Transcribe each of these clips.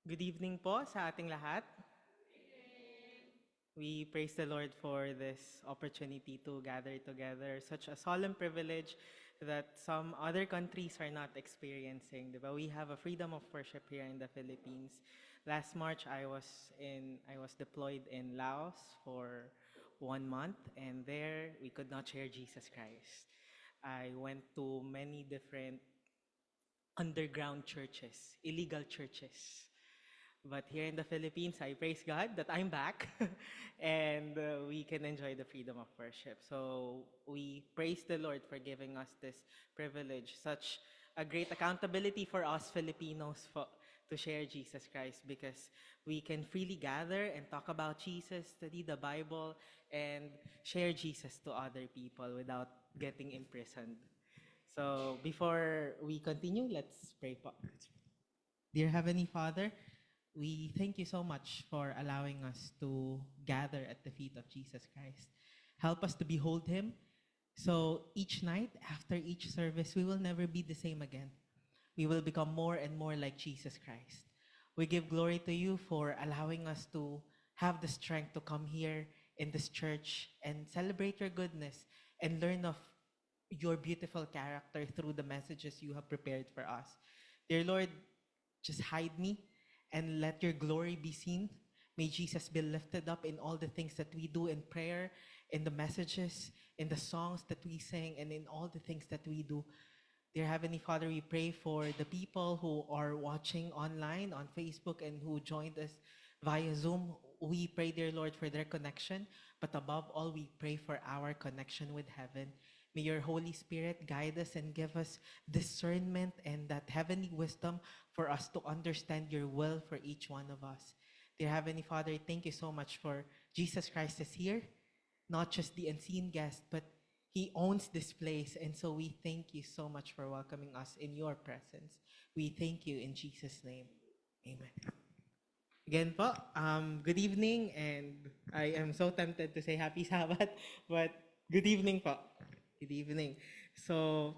Good evening po sa ating lahat. We praise the Lord for this opportunity to gather together. Such a solemn privilege that some other countries are not experiencing. Diba? We have a freedom of worship here in the Philippines. Last March, I was deployed in Laos for 1 month, and there we could not share Jesus Christ. I went to many different underground churches, illegal churches. But here in the Philippines, I praise God that I'm back and we can enjoy the freedom of worship. So we praise the Lord for giving us this privilege, such a great accountability for us Filipinos to share Jesus Christ, because we can freely gather and talk about Jesus, study the Bible, and share Jesus to other people without getting imprisoned. So before we continue, let's pray. Dear Heavenly Father, we thank you so much for allowing us to gather at the feet of Jesus Christ. Help us to behold him so each night, after each service, we will never be the same again. We will become more and more like Jesus Christ. We give glory to you for allowing us to have the strength to come here in this church and celebrate your goodness and learn of your beautiful character through the messages you have prepared for us. Dear Lord, just hide me and let your glory be seen. May Jesus be lifted up in all the things that we do in prayer, in the messages, in the songs that we sing, and in all the things that we do. Dear Heavenly Father, we pray for the people who are watching online on Facebook and who joined us via Zoom. We pray, dear Lord, for their connection, but above all, we pray for our connection with heaven. May your Holy Spirit guide us and give us discernment and that heavenly wisdom for us to understand your will for each one of us. Dear Heavenly Father, thank you so much for Jesus Christ is here, not just the unseen guest, but he owns this place. And so we thank you so much for welcoming us in your presence. We thank you in Jesus' name. Amen. Again po, good evening, and I am so tempted to say happy Sabbath, but good evening po. Good evening. So,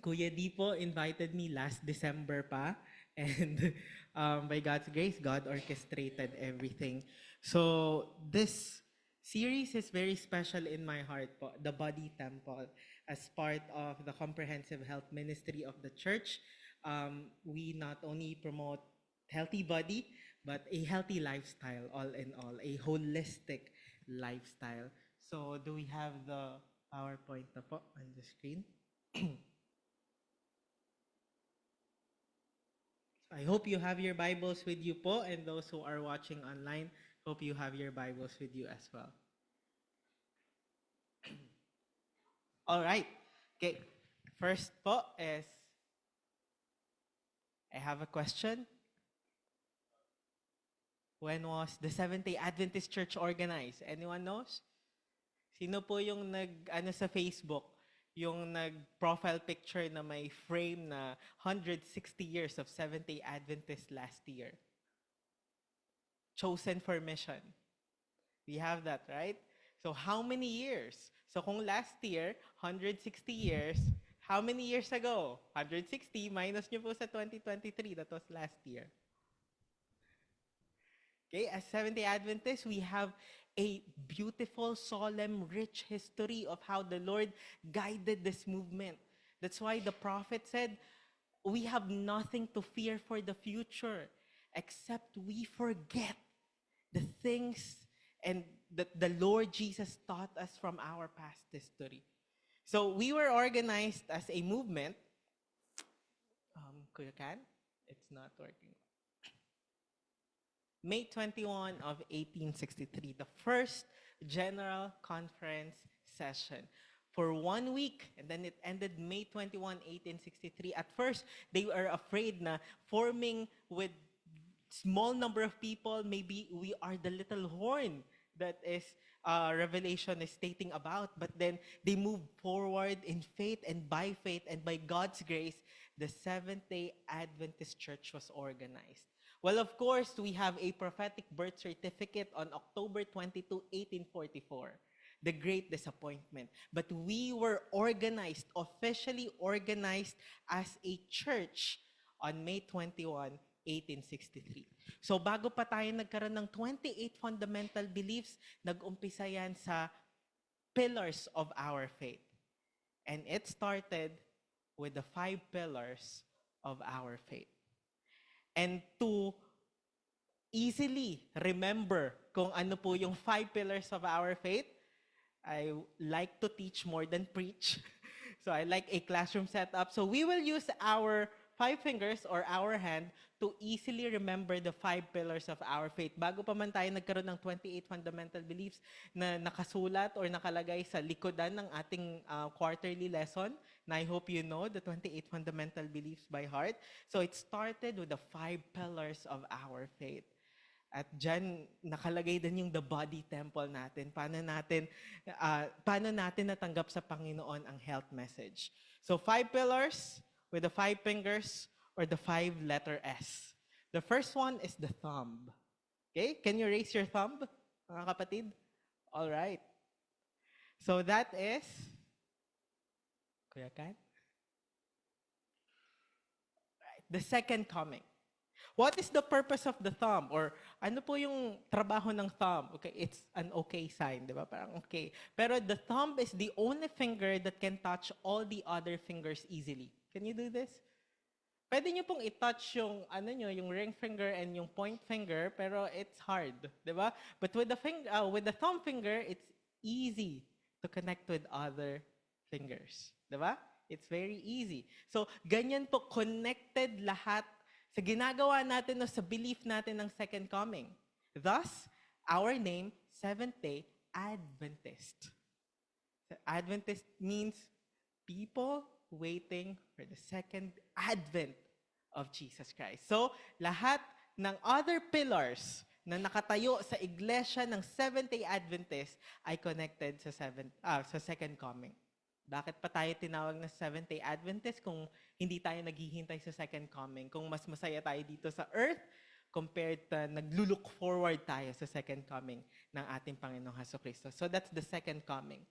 Kuya D po invited me last December pa, and by God's grace, God orchestrated everything. So, this series is very special in my heart po, the Body Temple, as part of the comprehensive health ministry of the church. We not only promote healthy body, but a healthy lifestyle, all in all, a holistic lifestyle. So do we have the PowerPoint na po on the screen? I hope you have your Bibles with you po, and those who are watching online, hope you have your Bibles with you as well. All right. Okay. First po is, I have a question. When was the Seventh-day Adventist Church organized? Anyone knows? Sino po yung sa Facebook, yung nag-profile picture na may frame na 160 years of Seventh-day Adventist last year? Chosen for mission. We have that, right? So how many years? So kung last year, 160 years, how many years ago? 160 minus nyo po sa 2023, that was last year. Okay, as Seventh-day Adventists, we have a beautiful, solemn, rich history of how the Lord guided this movement. That's why the prophet said, we have nothing to fear for the future, except we forget the things and that the Lord Jesus taught us from our past history. So we were organized as a movement. Kuya Can? It's not working. May 21 of 1863, the first General Conference session for 1 week, and then it ended May 21, 1863. At first, they were afraid na forming with small number of people, maybe we are the little horn that is Revelation is stating about. But then they moved forward in faith and by faith, and by God's grace, the Seventh-day Adventist Church was organized. Well, of course, we have a prophetic birth certificate on October 22, 1844. The great disappointment. But we were organized, officially organized as a church on May 21, 1863. So bago pa tayo nagkaroon ng 28 fundamental beliefs, nag-umpisa yan sa pillars of our faith. And it started with the 5 pillars of our faith. And to easily remember kung ano po yung 5 pillars of our faith, I like to teach more than preach. So I like a classroom setup. So we will use our 5 fingers or our hand to easily remember the 5 pillars of our faith. Bago pa man tayo nagkaroon ng 28 fundamental beliefs na nakasulat or nakalagay sa likodan ng ating quarterly lesson, na I hope you know the 28 fundamental beliefs by heart. So it started with the 5 pillars of our faith. At dyan, nakalagay din yung the body temple natin. Paano natin natanggap sa Panginoon ang health message. So 5 pillars with the 5 fingers or the 5 letter S. The first one is the thumb. Okay? Can you raise your thumb, mga kapatid? All right. So that is, Kuya Kat? Right. The second coming. What is the purpose of the thumb? Or ano po yung trabaho ng thumb? Okay, it's an okay sign, di ba? Parang okay. Pero the thumb is the only finger that can touch all the other fingers easily. Can you do this? Pwede nyo pong i-touch yung, yung ring finger and yung point finger, pero it's hard, di ba? But with the thumb finger, it's easy to connect with other fingers, di ba? It's very easy. So, ganyan po, connected lahat sa ginagawa natin o sa belief natin ng second coming. Thus, our name, Seventh-day Adventist. Adventist means people waiting for the second advent of Jesus Christ. So, lahat ng other pillars na nakatayo sa iglesia ng Seventh-day Adventist ay connected sa second coming. Bakit pa tayo tinawag na Seventh-day Adventist kung hindi tayo naghihintay sa second coming? Kung mas masaya tayo dito sa earth compared to naglulook forward tayo sa second coming ng ating Panginoong Jesucristo. So that's the second coming.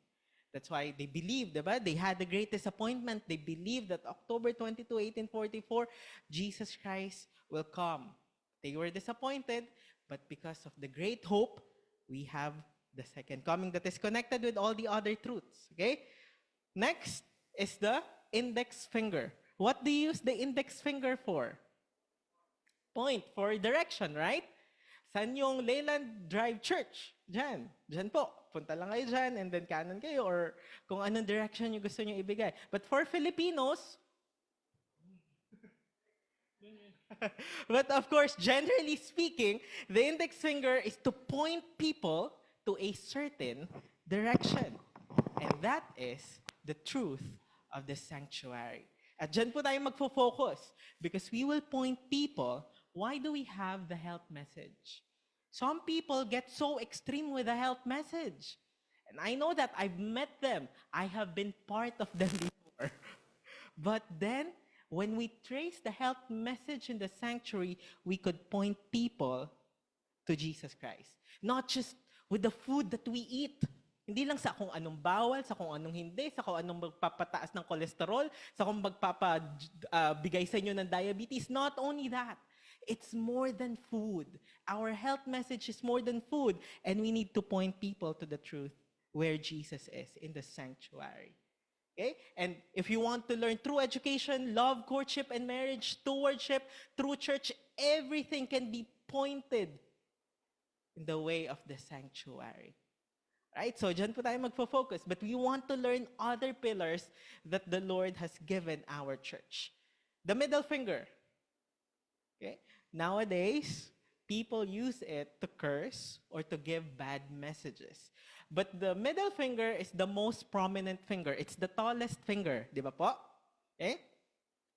That's why they believed, diba? They had the great disappointment. They believed that October 22, 1844, Jesus Christ will come. They were disappointed, but because of the great hope, we have the second coming that is connected with all the other truths. Okay? Next is the index finger. What do you use the index finger for? Point, for direction, right? Saan yung Leyland Drive Church? Diyan. Diyan po. Punta lang kayo dyan and then kanan kayo or kung anong direction yung gusto nyo ibigay. But for Filipinos, but of course, generally speaking, the index finger is to point people to a certain direction. And that is the truth of the sanctuary. At dyan po tayo magfo-focus because we will point people, why do we have the health message? Some people get so extreme with the health message. And I know that I've met them. I have been part of them before. But then, when we trace the health message in the sanctuary, we could point people to Jesus Christ. Not just with the food that we eat. Hindi lang sa kung anong bawal, sa kung anong hindi, sa kung anong magpapataas ng kolesterol, sa kung magpapabigay sa inyo ng diabetes. Not only that, it's more than food. Our health message is more than food. And we need to point people to the truth where Jesus is, in the sanctuary. Okay? And if you want to learn true education, love, courtship, and marriage, stewardship, true church, everything can be pointed in the way of the sanctuary. Right? So, dyan po tayo magfo-focus. But we want to learn other pillars that the Lord has given our church. The middle finger. Okay? Nowadays, people use it to curse or to give bad messages. But the middle finger is the most prominent finger. It's the tallest finger. Di ba po? Okay?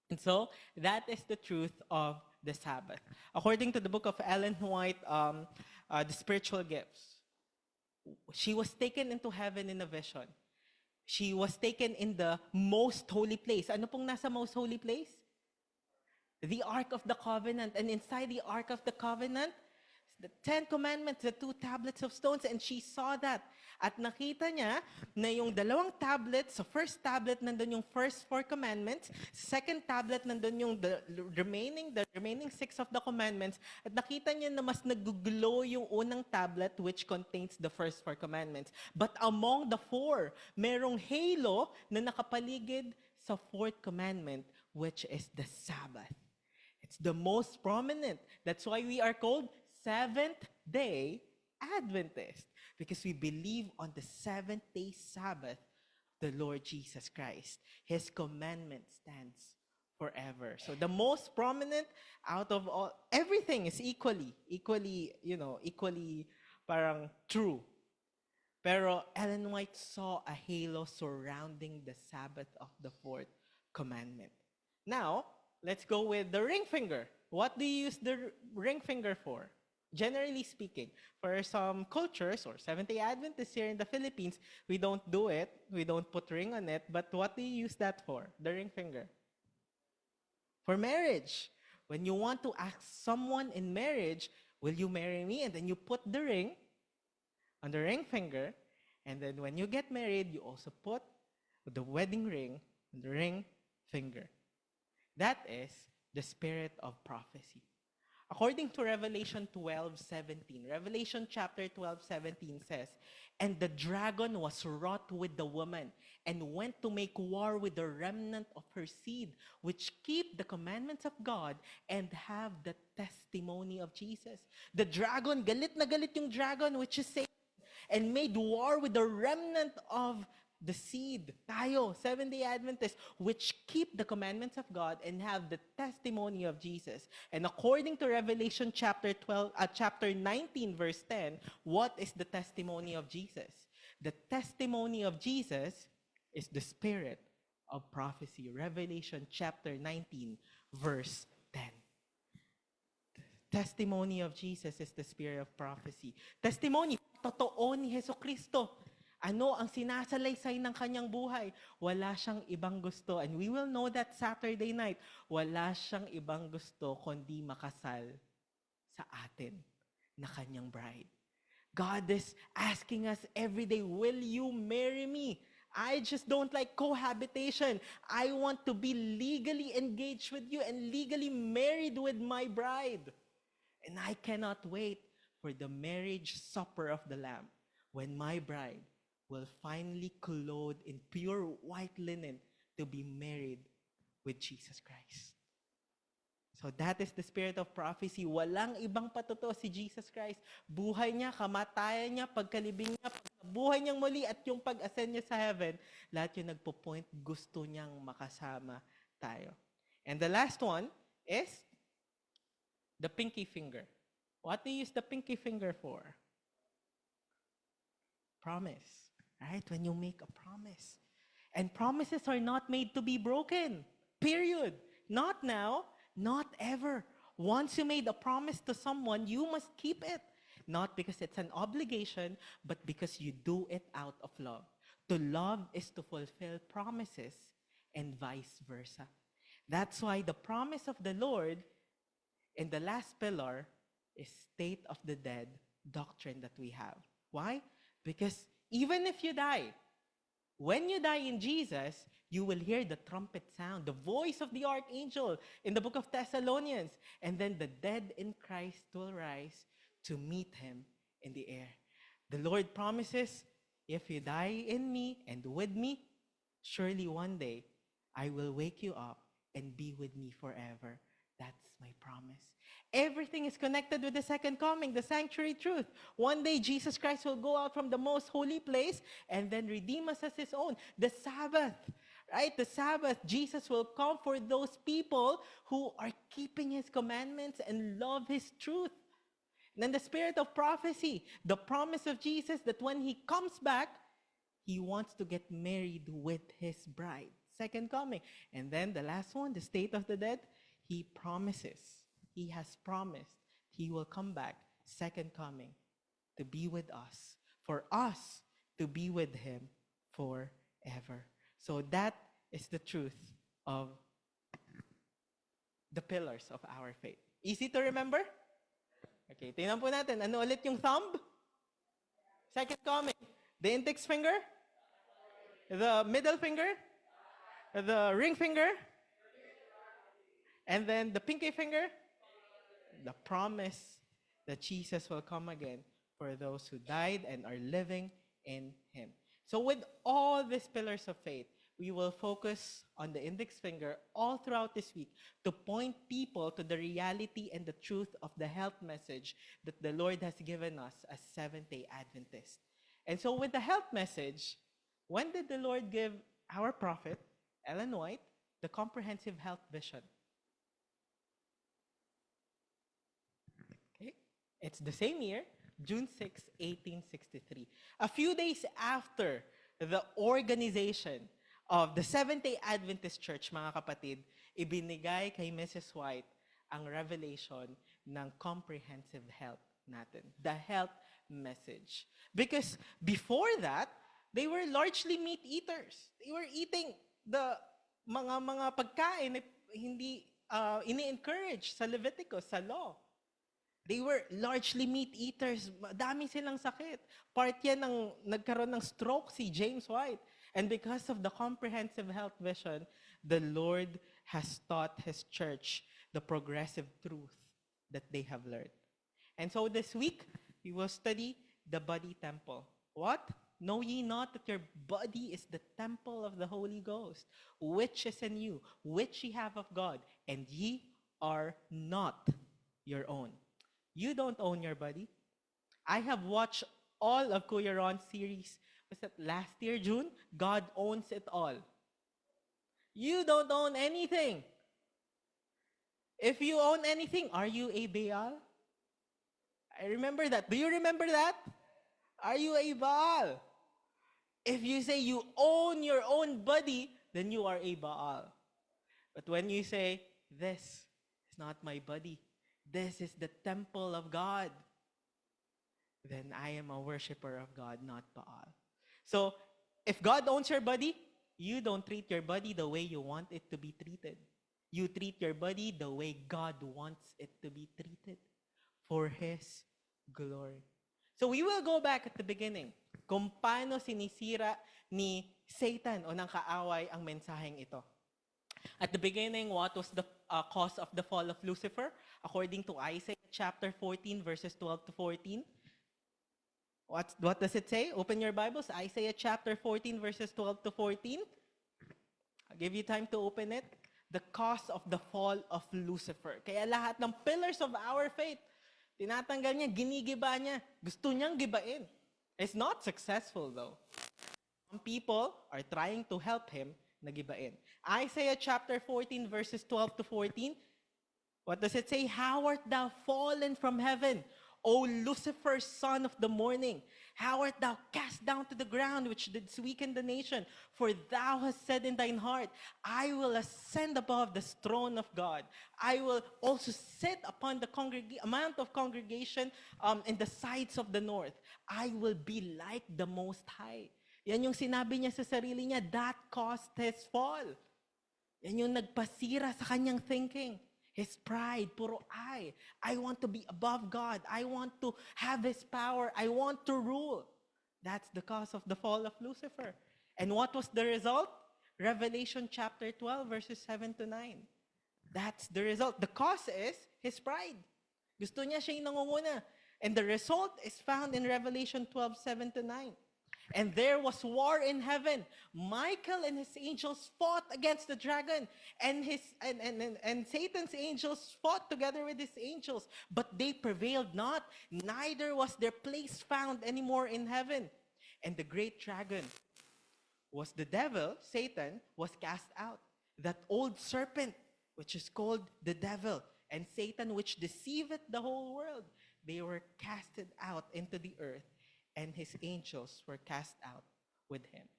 And so, that is the truth of the Sabbath. According to the book of Ellen White, The Spiritual Gifts, she was taken into heaven in a vision. She was taken in the most holy place. Ano pong nasa most holy place? The Ark of the Covenant. And inside the Ark of the Covenant, the 10 Commandments, the 2 tablets of stones, and she saw that. At nakita niya na yung dalawang tablet, sa first tablet nandun yung first 4 commandments, second tablet nandun yung the remaining 6 of the commandments, at nakita niya na mas nag-glow yung unang tablet which contains the first 4 commandments. But among the 4, merong halo na nakapaligid sa 4th commandment, which is the Sabbath. It's the most prominent. That's why we are called Seventh-day Adventist, because we believe on the seventh-day Sabbath, the Lord Jesus Christ. His commandment stands forever. So the most prominent out of all, everything is equally, parang true. Pero Ellen White saw a halo surrounding the Sabbath of the 4th commandment. Now, let's go with the ring finger. What do you use the ring finger for? Generally speaking, for some cultures or Seventh-day Adventists here in the Philippines, we don't do it. We don't put ring on it. But what do you use that for? The ring finger. For marriage. When you want to ask someone in marriage, will you marry me? And then you put the ring on the ring finger. And then when you get married, you also put the wedding ring on the ring finger. That is the spirit of prophecy. According to Revelation 12:17, Revelation chapter 12:17 says, "And the dragon was wroth with the woman, and went to make war with the remnant of her seed, which keep the commandments of God and have the testimony of Jesus." The dragon, galit na galit yung dragon, which is Satan, and made war with the remnant of the seed, tayo, Seventh-day Adventists, which keep the commandments of God and have the testimony of Jesus. And according to Revelation chapter 19, verse 10, what is the testimony of Jesus? The testimony of Jesus is the spirit of prophecy. Revelation chapter 19, verse 10. Testimony of Jesus is the spirit of prophecy. Testimony, totoo ni Jesucristo. Ano ang sinasalaysay ng kanyang buhay? Wala siyang ibang gusto. And we will know that Saturday night. Wala siyang ibang gusto kundi makasal sa atin na kanyang bride. God is asking us every day, will you marry me? I just don't like cohabitation. I want to be legally engaged with you and legally married with my bride. And I cannot wait for the marriage supper of the Lamb when my bride will finally clothed in pure white linen to be married with Jesus Christ. So that is the spirit of prophecy. Walang ibang patuto si Jesus Christ. Buhay niya, kamatayan niya, pagkalibing niya, buhay niyang muli at yung pag-ascend niya sa heaven, lahat yung nagpo-point, gusto niyang makasama tayo. And the last one is the pinky finger. What do you use the pinky finger for? Promise. Right? When you make a promise. And promises are not made to be broken. Period. Not now, not ever. Once you made a promise to someone, you must keep it. Not because it's an obligation, but because you do it out of love. To love is to fulfill promises and vice versa. That's why the promise of the Lord in the last pillar is state of the dead doctrine that we have. Why? Because even if you die, when you die in Jesus, you will hear the trumpet sound, the voice of the archangel in the book of Thessalonians. And then the dead in Christ will rise to meet him in the air. The Lord promises, if you die in me and with me, surely one day I will wake you up and be with me forever. That's my promise. Everything is connected with the second coming, the sanctuary truth. One day, Jesus Christ will go out from the most holy place and then redeem us as his own. The Sabbath, right? The Sabbath, Jesus will come for those people who are keeping his commandments and love his truth. And then the spirit of prophecy, the promise of Jesus that when he comes back, he wants to get married with his bride. Second coming. And then the last one, the state of the dead, he promises. He has promised he will come back, second coming, to be with us, for us to be with him forever. So that is the truth of the pillars of our faith. Easy to remember? Okay, tingnan po natin. Ano ulit yung thumb? Second comment. The index finger? The middle finger? The ring finger? And then the pinky finger? The promise that Jesus will come again for those who died and are living in Him. So with all these pillars of faith, we will focus on the index finger all throughout this week to point people to the reality and the truth of the health message that the Lord has given us as Seventh-day Adventists. And so with the health message, when did the Lord give our prophet, Ellen White, the comprehensive health vision? Okay. It's the same year, June 6, 1863. A few days after the organization of the Seventh-day Adventist Church, mga kapatid, ibinigay kay Mrs. White ang revelation ng comprehensive health natin, the health message. Because before that, they were largely meat eaters. They were eating the mga pagkain na hindi ini-encourage sa Leviticus, sa law. They were largely meat eaters. Dami silang sakit. Part yan ng nagkaroon ng stroke si James White. And because of the comprehensive health vision, the Lord has taught His church the progressive truth that they have learned. And so this week, we will study the body temple. What? Know ye not that your body is the temple of the Holy Ghost, which is in you, which ye have of God, and ye are not your own. You don't own your body. I have watched all of Kuya Ron's series. Was that last year, June? God owns it all. You don't own anything. If you own anything, are you a Baal? I remember that. Do you remember that? Are you a Baal? If you say you own your own body, then you are a Baal. But when you say, this is not my body, this is the temple of God, then I am a worshiper of God, not Baal. So, if God owns your body, you don't treat your body the way you want it to be treated. You treat your body the way God wants it to be treated for His glory. So we will go back at the beginning kung paano sinisira ni Satan o ng kaaway ang mensaheng ito. At the beginning, what was the cause of the fall of Lucifer? According to Isaiah chapter 14, verses 12 to 14. What does it say? Open your Bibles. Isaiah chapter 14, verses 12 to 14. I'll give you time to open it. The cause of the fall of Lucifer. Kaya lahat ng pillars of our faith, tinatanggal niya, ginigiba niya. Gusto niyang gibain. It's not successful though. Some people are trying to help him nagibain. Isaiah chapter 14, verses 12 to 14. What does it say? How art thou fallen from heaven, O Lucifer, son of the morning? How art thou cast down to the ground, which didst weaken the nation? For thou hast said in thine heart, I will ascend above the throne of God. I will also sit upon the amount of congregation in the sides of the north. I will be like the Most High. Yan yung sinabi niya sa sarili niya, that caused his fall. Yan yung nagpasira sa kanyang thinking. His pride, puro I. I want to be above God. I want to have His power. I want to rule. That's the cause of the fall of Lucifer. And what was the result? Revelation chapter 12, verses 7 to 9. That's the result. The cause is his pride. Gusto niya siya yung nangunguna. And the result is found in Revelation 12, 7 to 9. And there was war in heaven. Michael and his angels fought against the dragon, and Satan's angels fought together with his angels, but they prevailed not. Neither was their place found anymore in heaven. And the great dragon was the devil, Satan, was cast out. That old serpent, which is called the devil, and Satan, which deceiveth the whole world, they were casted out into the earth. And his angels were cast out with him.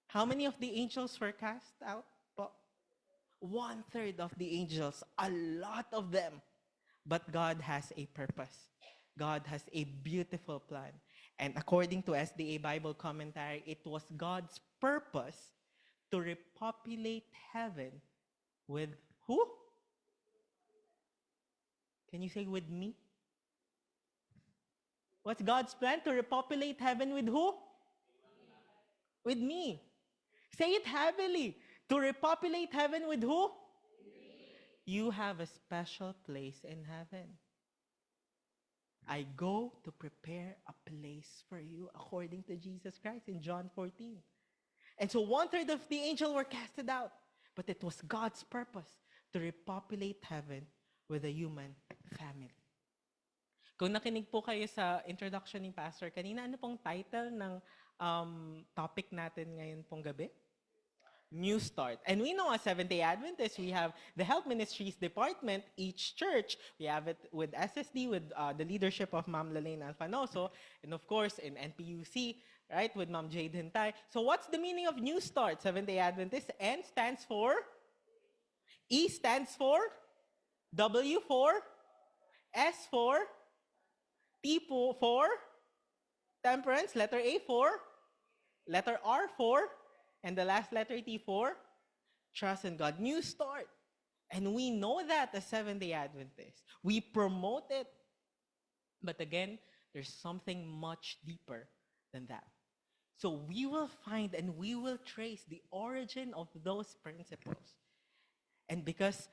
How many of the angels were cast out? 1/3 of the angels, a lot of them. But God has a purpose. God has a beautiful plan. And according to SDA Bible Commentary, it was God's purpose to repopulate heaven with who? Can you say with me? What's God's plan? To repopulate heaven with who? With me. Say it heavily. To repopulate heaven with who? You have a special place in heaven. I go to prepare a place for you according to Jesus Christ in John 14. And so 1/3 of the angels were casted out. But it was God's purpose to repopulate heaven with a human family. Kung nakinig po kayo sa introduction ni Pastor kanina, ano pong title ng topic natin ngayon pong gabi? New Start. And we know as Seventh-day Adventists, we have the Health Ministries Department, each church. We have it with SSD, with the leadership of Ma'am Lalaine Alfanoso, and of course in NPUC, right, with Ma'am Jade Hintay. So what's the meaning of New Start? Seventh-day Adventist. N stands for? E stands for? W for? S for? T for? Temperance. Letter A for? Letter R for? And the last letter T for? Trust in God. New Start. And we know that as Seventh-day Adventists. We promote it. But again, there's something much deeper than that. So we will find and we will trace the origin of those principles. And because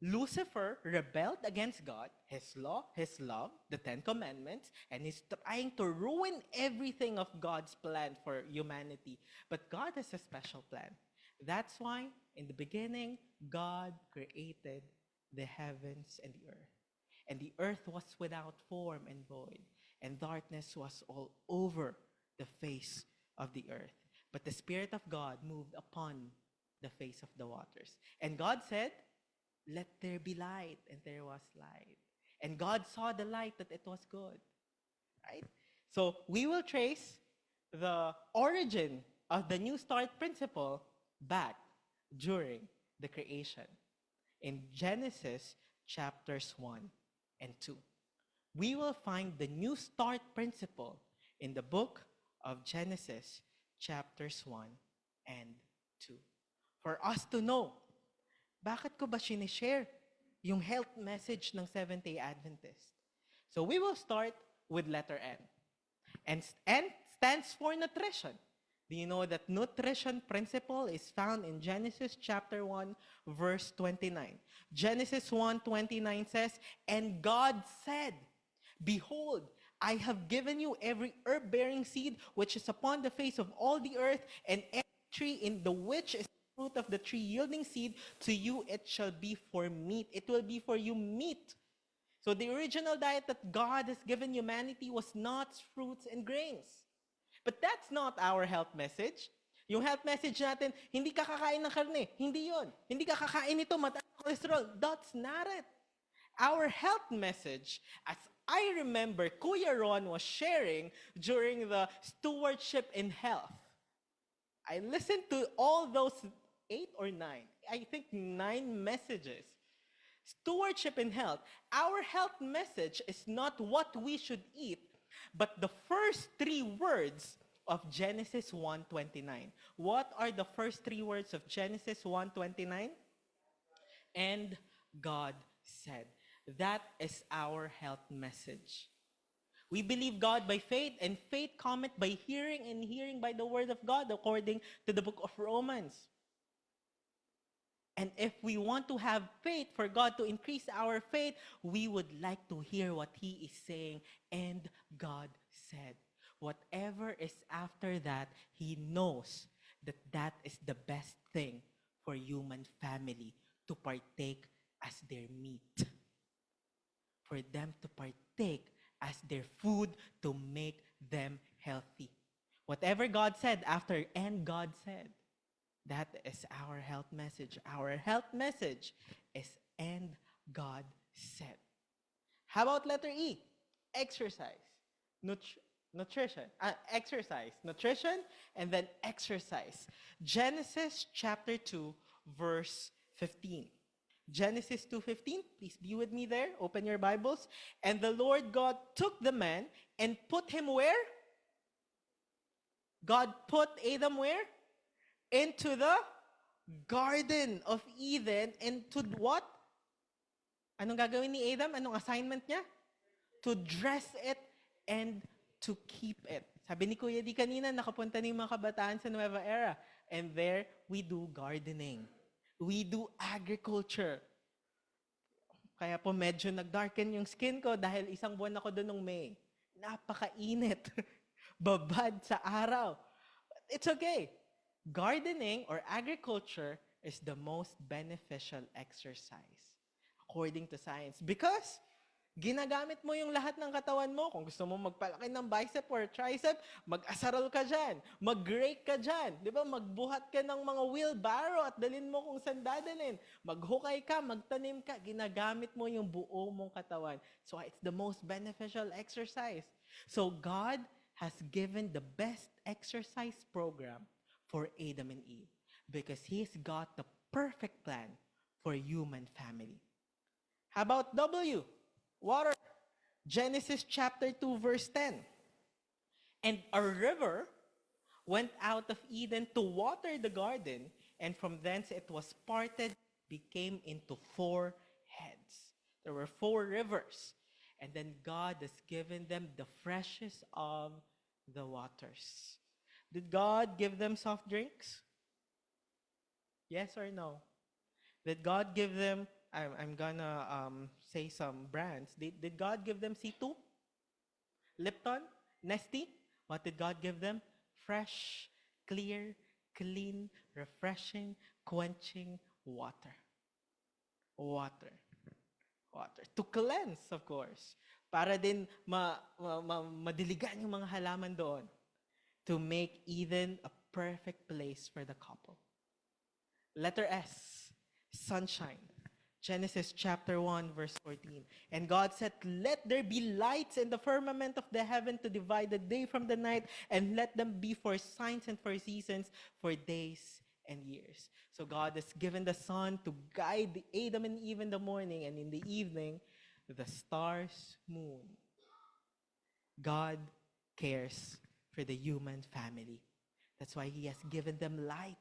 Lucifer rebelled against God, his law, his love, the Ten Commandments, and he's trying to ruin everything of God's plan for humanity. But God has a special plan. That's why, in the beginning, God created the heavens and the earth. And the earth was without form and void, and darkness was all over the face of the earth. But the Spirit of God moved upon the face of the waters. And God said, "Let there be light," and there was light. And God saw the light that it was good, right? So we will trace the origin of the New Start principle back during the creation in Genesis chapters 1 and 2. We will find the New Start principle in the book of Genesis chapters 1 and 2. For us to know, bakit ko ba sinishare yung health message ng Seventh-day Adventist? So we will start with letter N. And N stands for nutrition. Do you know that nutrition principle is found in Genesis chapter 1, verse 29? Genesis 1:29 says, "And God said, Behold, I have given you every herb-bearing seed which is upon the face of all the earth, and every tree in the which is the fruit of the tree yielding seed, to you it shall be for meat." It will be for you meat. So the original diet that God has given humanity was nuts, fruits, and grains. But that's not our health message. Yung health message natin, hindi ka kakain ng karne. Hindi yun. Hindi ka kakain ito, mataas ang cholesterol. That's not it. Our health message, as I remember Kuya Ron was sharing during the stewardship in health. I listened to all those 8 or 9, I think 9 messages. Stewardship in health. Our health message is not what we should eat, but the first 3 words of Genesis 1:29. What are the first 3 words of Genesis 1:29? And God said. That is our health message. We believe God by faith, and faith cometh by hearing, and hearing by the word of God, according to the book of Romans. And if we want to have faith, for God to increase our faith, we would like to hear what He is saying. And God said, whatever is after that, He knows that that is the best thing for human family to partake as their meat. For them to partake as their food to make them healthy. Whatever God said after, and God said, that is our health message. Our health message is, and God said. How about letter E? Exercise. Nutrition. Exercise. Nutrition, and then exercise. Genesis chapter 2, verse 15. Genesis 2:15, please be with me there. Open your Bibles. "And the Lord God took the man and put him where?" God put Adam where? Into the Garden of Eden. And to what? Anong gagawin ni Adam? Anong assignment niya? To dress it and to keep it. Sabi ni Kuya Di kanina, nakapunta na yung mga kabataan sa Nueva Era. And there, we do gardening. We do agriculture. Kaya po medyo nag-darken yung skin ko dahil isang buwan ako doon nung May. Napakainit. Babad sa araw. It's okay. Gardening or agriculture is the most beneficial exercise according to science because ginagamit mo yung lahat ng katawan mo. Kung gusto mo magpalaki ng bicep or tricep, mag-asaral ka dyan, mag-rake ka dyan, di ba? Magbuhat ka ng mga wheelbarrow at dalhin mo kung saan dadalhin. Maghukay ka, magtanim ka, ginagamit mo yung buo mong katawan. So it's the most beneficial exercise. So God has given the best exercise program for Adam and Eve because He's got the perfect plan for human family. How about W? Water. Genesis chapter 2 verse 10. And a river went out of Eden to water the garden, and from thence it was parted, became into 4 heads. There were 4 rivers. And then God has given them the freshest of the waters. Did God give them soft drinks? Yes or no? Did God give them, I'm gonna say some brands. Did God give them C2? Lipton? Nestle? What did God give them? Fresh, clear, clean, refreshing, quenching water. Water. To cleanse, of course. Para din madiligan yung mga halaman doon. To make Eden a perfect place for the couple. Letter S, sunshine. Genesis chapter 1 verse 14. And God said, let there be lights in the firmament of the heaven to divide the day from the night, and let them be for signs and for seasons, for days and years. So God has given the sun to guide Adam and Eve in the morning, and in the evening, the stars, moon. God cares for the human family. That's why He has given them light.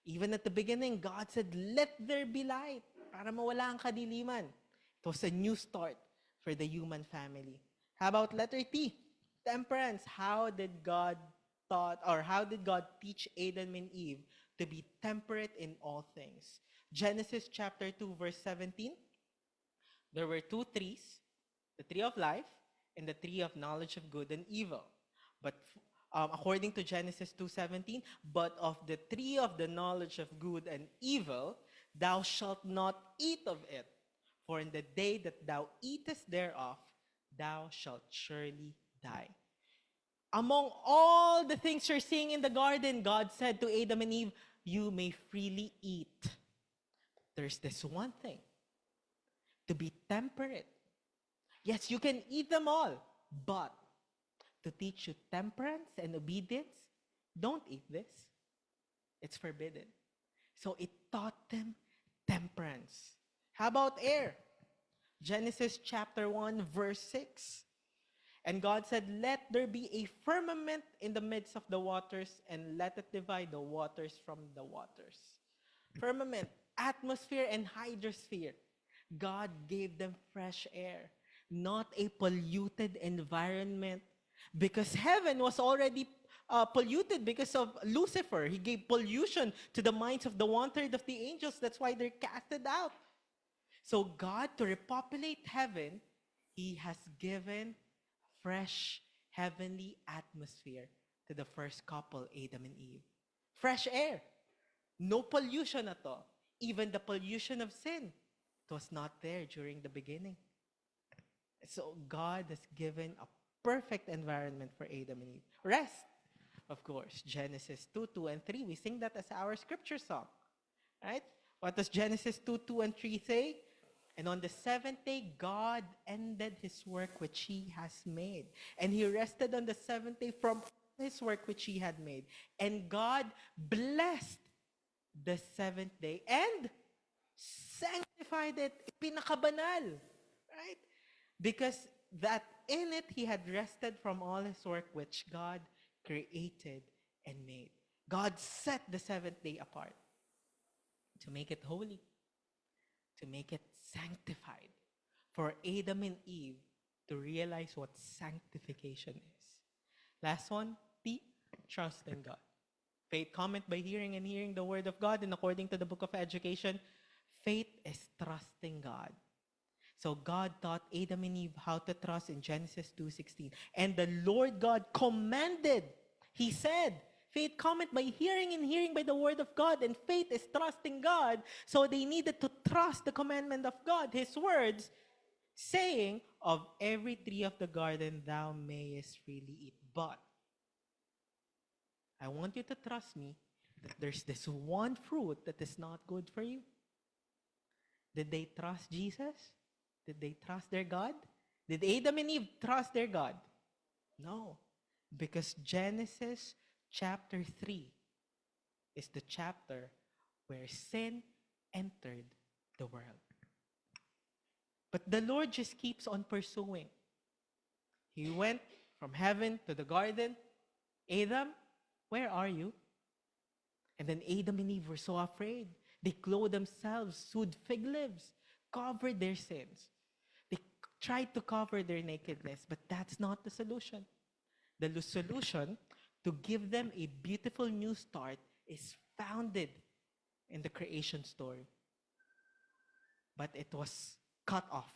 Even at the beginning, God said, let there be light. Para mawala ang kadiliman. It was a new start for the human family. How about letter T? Temperance. How did God teach Adam and Eve to be temperate in all things? Genesis chapter 2 verse 17. There were 2 trees, the tree of life and the tree of knowledge of good and evil. But according to Genesis 2:17, but of the tree of the knowledge of good and evil, thou shalt not eat of it, for in the day that thou eatest thereof, thou shalt surely die. Among all the things you're seeing in the garden, God said to Adam and Eve, you may freely eat. There's this one thing, to be temperate. Yes, you can eat them all, but to teach you temperance and obedience, don't eat this. It's forbidden. So it taught them temperance. How about air? Genesis chapter 1 verse 6. And God said, let there be a firmament in the midst of the waters, and let it divide the waters from the waters. Firmament, atmosphere, and hydrosphere. God gave them fresh air, not a polluted environment. Because heaven was already polluted because of Lucifer. He gave pollution to the minds of the 1/3 of the angels. That's why they're casted out. So God, to repopulate heaven, He has given fresh heavenly atmosphere to the first couple, Adam and Eve. Fresh air. No pollution at all. Even the pollution of sin, it was not there during the beginning. So God has given a perfect environment for Adam and Eve. Rest, of course. Genesis 2:2 and 3. We sing that as our scripture song. Right? What does Genesis 2:2 and 3 say? And on the 7th day, God ended His work which He has made. And He rested on the 7th day from His work which He had made. And God blessed the 7th day and sanctified it. Pinakabanal. Right? Because that in it He had rested from all His work which God created and made. God set the 7th day apart to make it holy, to make it sanctified for Adam and Eve to realize what sanctification is. Last one, T, trust in God. Faith cometh by hearing and hearing the word of God. And according to the book of education, faith is trusting God. So God taught Adam and Eve how to trust in Genesis 2:16. And the Lord God commanded, he said, faith cometh by hearing and hearing by the word of God. And faith is trusting God. So they needed to trust the commandment of God, his words, saying, of every tree of the garden thou mayest freely eat. But I want you to trust me that there's this one fruit that is not good for you. Did they trust Jesus? Did they trust their God? Did Adam and Eve trust their God? No. Because Genesis chapter 3 is the chapter where sin entered the world. But the Lord just keeps on pursuing. He went from heaven to the garden. Adam, where are you? And then Adam and Eve were so afraid. They clothed themselves, sewed fig leaves, covered their sins. They tried to cover their nakedness, but that's not the solution. The solution to give them a beautiful new start is founded in the creation story. But it was cut off.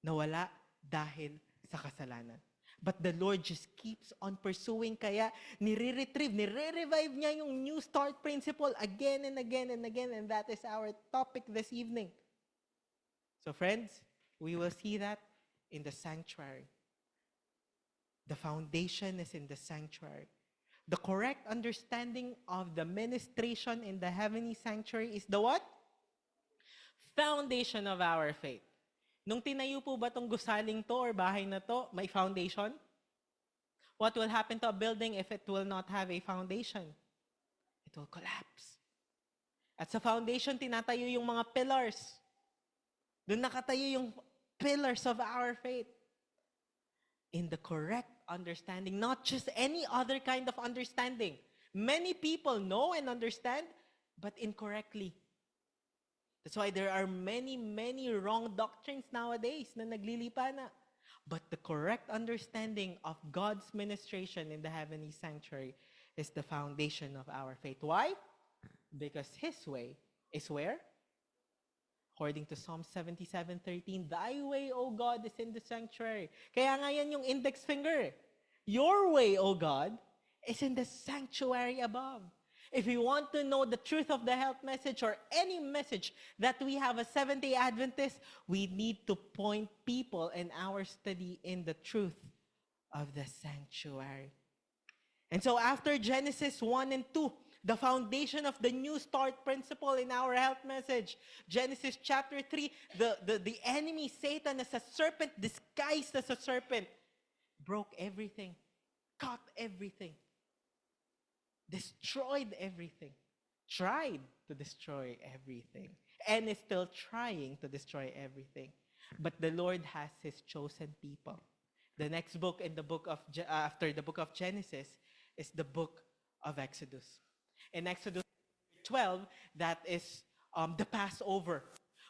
Nawala dahil sa kasalanan. But the Lord just keeps on pursuing, kaya nire-revive niya yung new start principle again and again and again, and that is our topic this evening. So friends, we will see that in the sanctuary. The foundation is in the sanctuary. The correct understanding of the ministration in the heavenly sanctuary is the what? Foundation of our faith. Nung tinayo po ba tong gusaling to or bahay na to, may foundation? What will happen to a building if it will not have a foundation? It will collapse. At sa foundation, tinatayo yung mga pillars. Doon nakatayo yung pillars of our faith. In the correct understanding, not just any other kind of understanding. Many people know and understand, but incorrectly. That's why there are many wrong doctrines nowadays na naglilipa na. But the correct understanding of God's ministration in the heavenly sanctuary is the foundation of our faith. Why? Because His way is where? According to Psalm 77:13, Thy way, O God, is in the sanctuary. Kaya nga yan yung index finger. Your way, O God, is in the sanctuary above. If we want to know the truth of the health message or any message that we have as Seventh-day Adventists, we need to point people in our study in the truth of the sanctuary. And so after Genesis 1 and 2, the foundation of the new start principle in our health message, Genesis chapter 3, the enemy, Satan, as a serpent, disguised as a serpent, broke everything, cut everything, destroyed everything, tried to destroy everything, and is still trying to destroy everything. But the Lord has His chosen people. The next book in the book of after the book of Genesis is the book of Exodus. In Exodus 12, that is the Passover,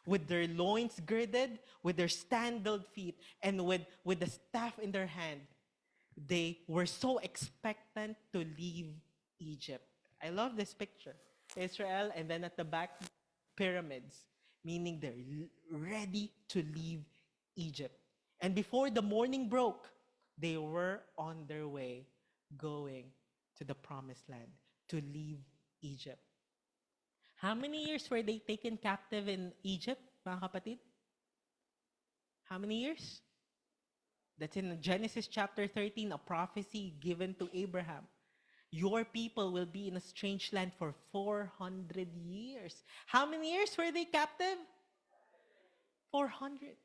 with their loins girded, with their sandaled feet, and with the staff in their hand. They were so expectant to leave Egypt. I love this picture. Israel, and then at the back, pyramids, meaning they're ready to leave Egypt. And before the morning broke, they were on their way going to the promised land, to leave Egypt. How many years were they taken captive in Egypt, mga kapatid? How many years? That's in Genesis chapter 13, a prophecy given to Abraham. Your people will be in a strange land for 400 years. How many years were they captive? 400.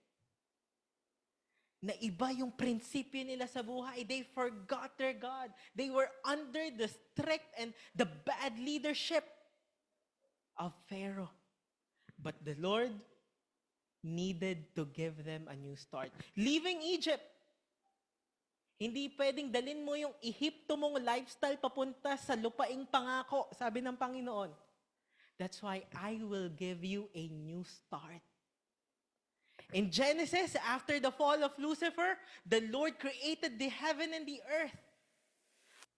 Na iba yung prinsipyo nila sa buhay. They forgot their God. They were under the strict and the bad leadership of Pharaoh. But the Lord needed to give them a new start. Leaving Egypt. Hindi pwedeng dalin mo yung Ehipto mong lifestyle papunta sa lupaing pangako, sabi ng Panginoon. That's why I will give you a new start. In Genesis, after the fall of Lucifer, the Lord created the heaven and the earth.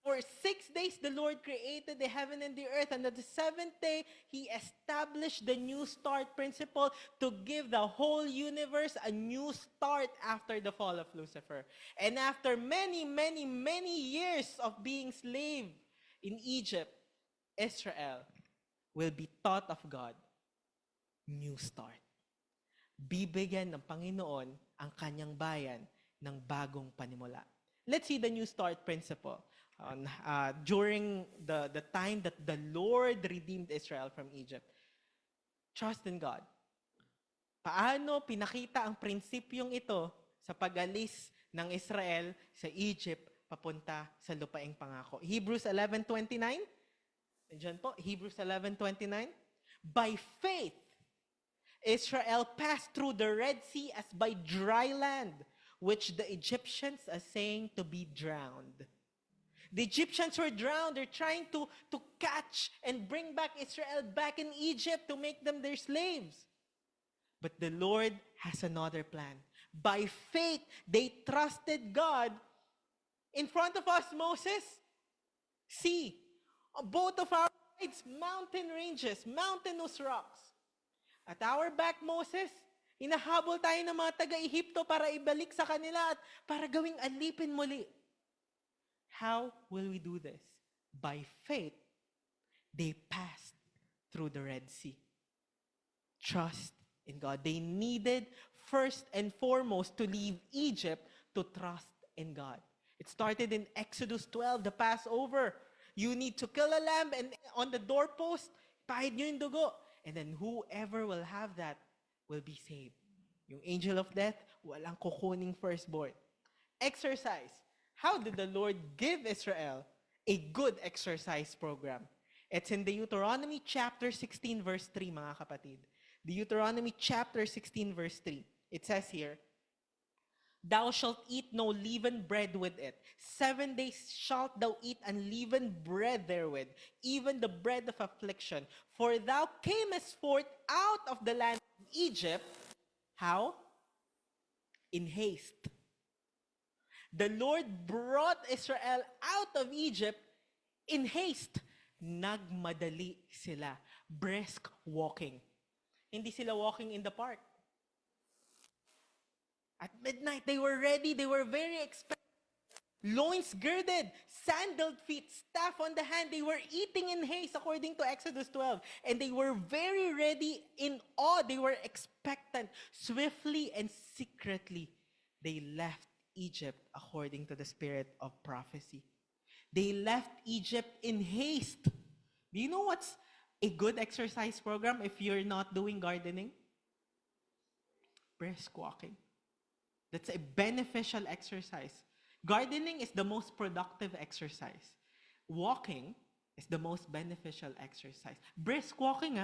For 6 days, the Lord created the heaven and the earth. And on the seventh day, He established the new start principle to give the whole universe a new start after the fall of Lucifer. And after many, many, many years of being slave in Egypt, Israel will be taught of God, new start. Bibigyan ng Panginoon ang kanyang bayan ng bagong panimula. Let's see the new start principle. During the time that the Lord redeemed Israel from Egypt. Trust in God. Paano pinakita ang prinsipyong ito sa pag-alis ng Israel sa Egypt papunta sa lupaing pangako? Hebrews 11:29. Diyan po, Hebrews 11:29. By faith, Israel passed through the Red Sea as by dry land, which the Egyptians are saying to be drowned. The Egyptians were drowned. They're trying to catch and bring back Israel back in Egypt to make them their slaves. But the Lord has another plan. By faith, they trusted God. In front of us, Moses, sea. On both of our sides, mountain ranges, mountainous rocks. At our back, Moses, hinahabol tayo ng mga taga-Ehipto para ibalik sa kanila at para gawing alipin muli. How will we do this? By faith, they passed through the Red Sea. Trust in God. They needed first and foremost to leave Egypt to trust in God. It started in Exodus 12, the Passover. You need to kill a lamb and on the doorpost, pahid nyo yung dugo. And then whoever will have that will be saved. Yung angel of death, walang kukuning firstborn. Exercise. How did the Lord give Israel a good exercise program? It's in the Deuteronomy chapter 16 verse 3, mga kapatid. The Deuteronomy chapter 16 verse 3. It says here, Thou shalt eat no leavened bread with it. 7 days shalt thou eat unleavened bread therewith, even the bread of affliction. For thou camest forth out of the land of Egypt. How? In haste. The Lord brought Israel out of Egypt in haste. Nagmadali sila. Brisk walking. Hindi sila walking in the park. At midnight, they were ready. They were very expectant. Loins girded, sandaled feet, staff on the hand. They were eating in haste according to Exodus 12. And they were very ready in awe. They were expectant. Swiftly and secretly, they left Egypt according to the spirit of prophecy. They left Egypt in haste. Do you know what's a good exercise program if you're not doing gardening? Brisk walking. That's a beneficial exercise. Gardening is the most productive exercise. Walking is the most beneficial exercise. Brisk walking,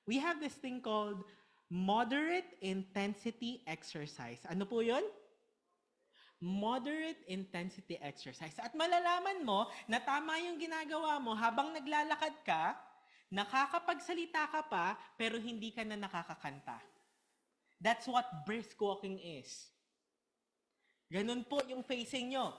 we have this thing called moderate intensity exercise. Ano po yun? Moderate intensity exercise. At malalaman mo na tama yung ginagawa mo habang naglalakad ka, nakakapagsalita ka pa, pero hindi ka na nakakakanta. That's what brisk walking is. Ganun po yung facing nyo.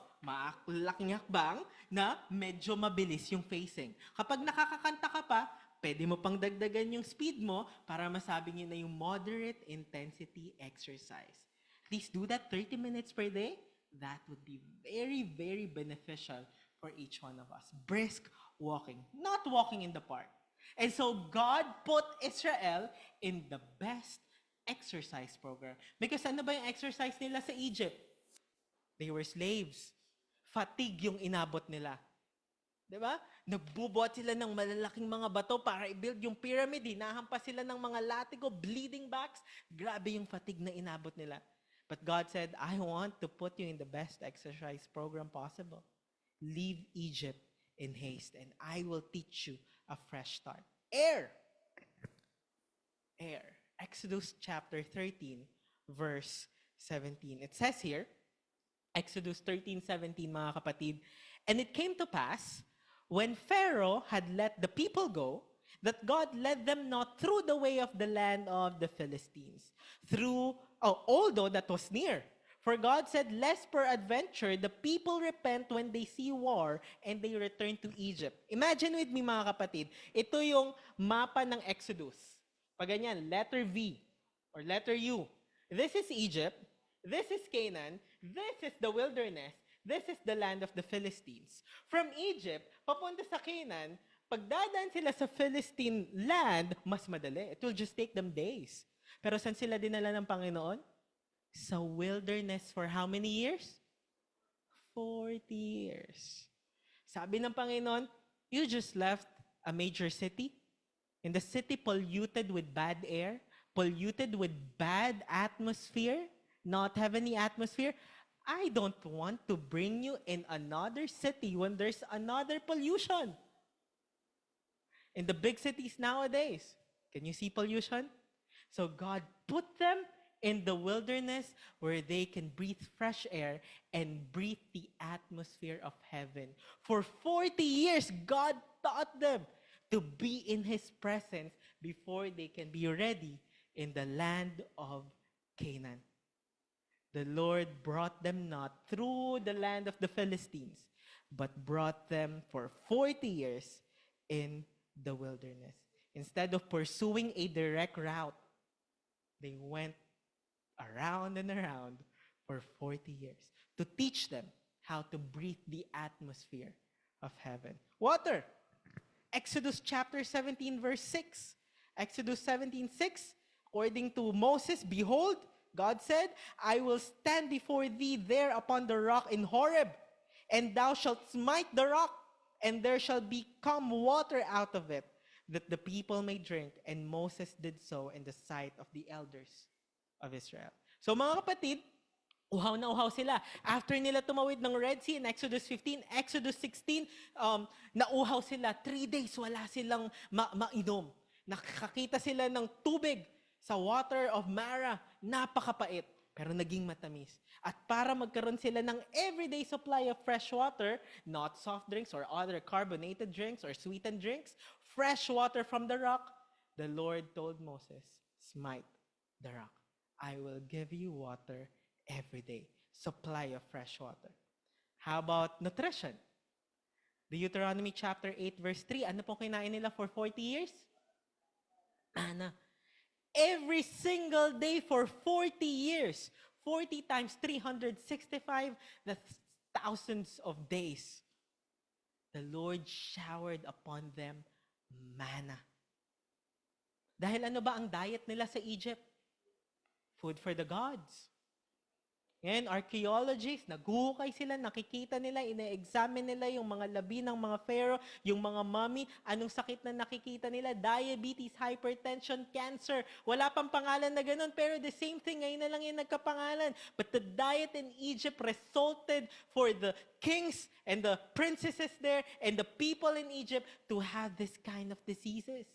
Malaking hakbang na medyo mabilis yung facing. Kapag nakakakanta ka pa, pwede mo pang dagdagan yung speed mo para masabi nyo na yung moderate intensity exercise. Please do that 30 minutes per day. That would be very, very beneficial for each one of us. Brisk walking, not walking in the park. And so God put Israel in the best exercise program. Because ano ba yung exercise nila sa Egypt? They were slaves. Fatigue yung inabot nila. Diba? Nagbubuhat sila ng malalaking mga bato para i-build yung pyramid. Hinahampas sila ng mga latigo, bleeding backs. Grabe yung fatigue na inabot nila. But God said, I want to put you in the best exercise program possible. Leave Egypt in haste, and I will teach you a fresh start. Air. Exodus chapter 13, verse 17. It says here, Exodus 13:17, mga kapatid, and it came to pass, when Pharaoh had let the people go, that God led them not through the way of the land of the Philistines, through although that was near. For God said, lest peradventure the people repent when they see war and they return to Egypt. Imagine with me mga kapatid, ito yung mapa ng Exodus. Pag ganyan, letter V or letter U. This is Egypt. This is Canaan. This is the wilderness. This is the land of the Philistines. From Egypt, papunta sa Canaan, pagdadaan sila sa Philistine land, mas madali. It will just take them days. Pero saan sila dinala ng Panginoon? Sa wilderness for how many years? 40 years. Sabi ng Panginoon, you just left a major city, and the city polluted with bad air, polluted with bad atmosphere, not heavenly atmosphere. I don't want to bring you in another city when there's another pollution. In the big cities nowadays, can you see pollution? So God put them in the wilderness where they can breathe fresh air and breathe the atmosphere of heaven. For 40 years, God taught them to be in His presence before they can be ready in the land of Canaan. The Lord brought them not through the land of the Philistines, but brought them for 40 years in the wilderness. Instead of pursuing a direct route, they went around and around for 40 years to teach them how to breathe the atmosphere of heaven. Water. Exodus chapter 17 verse 6. Exodus 17:6. According to Moses, behold, God said, I will stand before thee there upon the rock in Horeb, and thou shalt smite the rock, and there shall become water out of it, that the people may drink. And Moses did so in the sight of the elders of Israel. So mga kapatid, uhaw na uhaw sila. After nila tumawid ng Red Sea in Exodus 15, Exodus 16, nauhaw sila. 3 days wala silang mainom. Nakakita sila ng tubig sa water of Mara. Napakapait, pero naging matamis. At para magkaroon sila ng everyday supply of fresh water, not soft drinks or other carbonated drinks or sweetened drinks, fresh water from the rock, the Lord told Moses, smite the rock. I will give you water every day. Supply of fresh water. How about nutrition? Deuteronomy chapter 8 verse 3, ano pong kinain nila for 40 years? Manna. Every single day for 40 years. 40 times 365, that's thousands of days. The Lord showered upon them manna. Dahil ano ba ang diet nila sa Egypt? Food for the gods. Ngayon, archaeologists, naghuhukay sila, nakikita nila, ina-examine nila yung mga labi ng mga pharaoh, yung mga mummy, anong sakit na nakikita nila, diabetes, hypertension, cancer. Wala pang pangalan na ganun, pero the same thing, ngayon na lang yung nagkapangalan. But the diet in Egypt resulted for the kings and the princesses there and the people in Egypt to have this kind of diseases.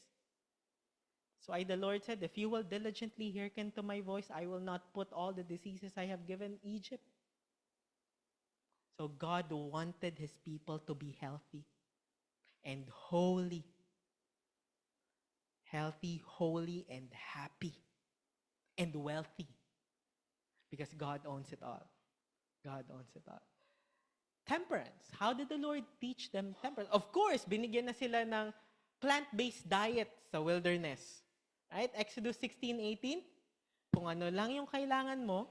So the Lord said, if you will diligently hearken to my voice, I will not put all the diseases I have given Egypt. So God wanted His people to be healthy and holy. Healthy, holy, and happy. And wealthy. Because God owns it all. God owns it all. Temperance. How did the Lord teach them temperance? Of course, binigyan na sila ng plant-based diet sa wilderness. Right? Exodus 16:18. Kung ano lang yung kailangan mo,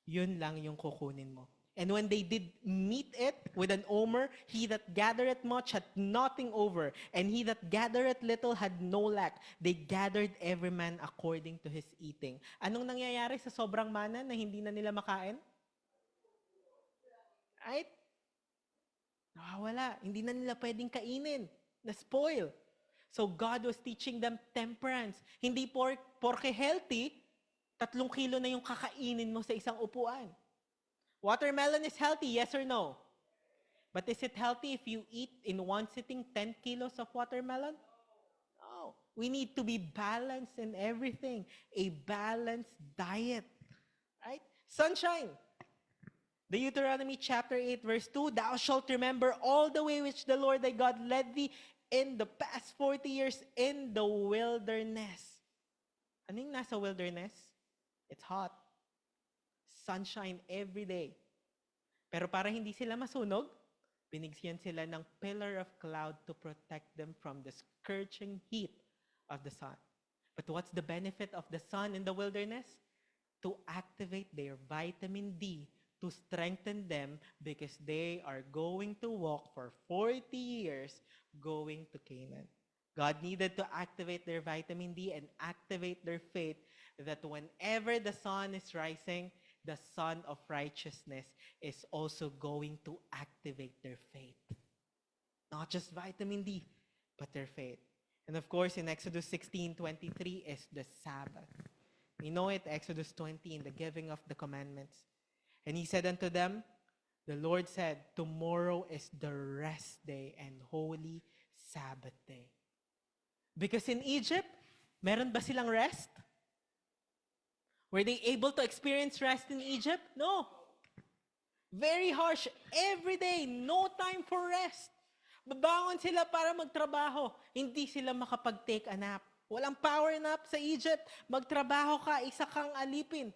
yun lang yung kukunin mo. And when they did meet it with an omer, he that gathereth much had nothing over, and he that gathereth little had no lack. They gathered every man according to his eating. Anong nangyayari sa sobrang mana na hindi na nila makain? Right? Nakawala. Hindi na nila pwedeng kainin. Na-spoil. So God was teaching them temperance. Hindi porke healthy, 3 kilo na yung kakainin mo sa isang upuan. Watermelon is healthy, yes or no? But is it healthy if you eat in one sitting 10 kilos of watermelon? No. We need to be balanced in everything. A balanced diet. Right? Sunshine. Deuteronomy chapter 8 verse 2, thou shalt remember all the way which the Lord thy God led thee in the past 40 years in the wilderness. Ano yung nasa wilderness? It's hot. sunshine every day. Pero para hindi sila masunog, binigyan sila ng pillar of cloud to protect them from the scorching heat of the sun. But what's the benefit of the sun in the wilderness? To activate their vitamin D to strengthen them because they are going to walk for 40 years going to Canaan. God needed to activate their vitamin D and activate their faith that whenever the sun is rising, the Son of Righteousness is also going to activate their faith. Not just vitamin D, but their faith. And of course, in Exodus 16:23 is the Sabbath. We know it, Exodus 20, in the giving of the commandments. And he said unto them, the Lord said, tomorrow is the rest day and holy Sabbath day. Because in Egypt, meron ba silang rest? Were they able to experience rest in Egypt? No. Very harsh. Every day, no time for rest. Babangon sila para magtrabaho. Hindi sila makapag-take a nap. Walang power nap sa Egypt. Magtrabaho ka, isa kang alipin.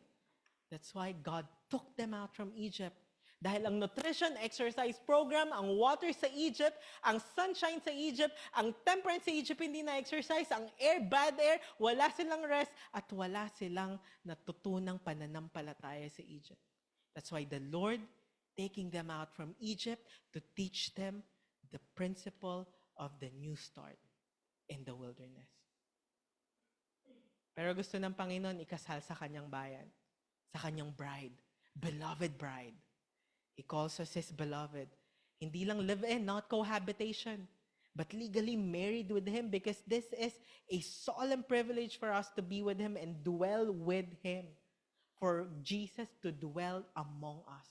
That's why God took them out from Egypt. Dahil ang nutrition, exercise program, ang water sa Egypt, ang sunshine sa Egypt, ang temperance sa Egypt hindi na-exercise, ang air, bad air, wala silang rest, at wala silang natutunang pananampalataya sa Egypt. That's why the Lord taking them out from Egypt to teach them the principle of the new start in the wilderness. Pero gusto ng Panginoon ikasal sa kanyang bayan, sa kanyang bride, beloved bride. He calls us His beloved. Hindi lang live-in, not cohabitation, but legally married with Him because this is a solemn privilege for us to be with Him and dwell with Him, for Jesus to dwell among us.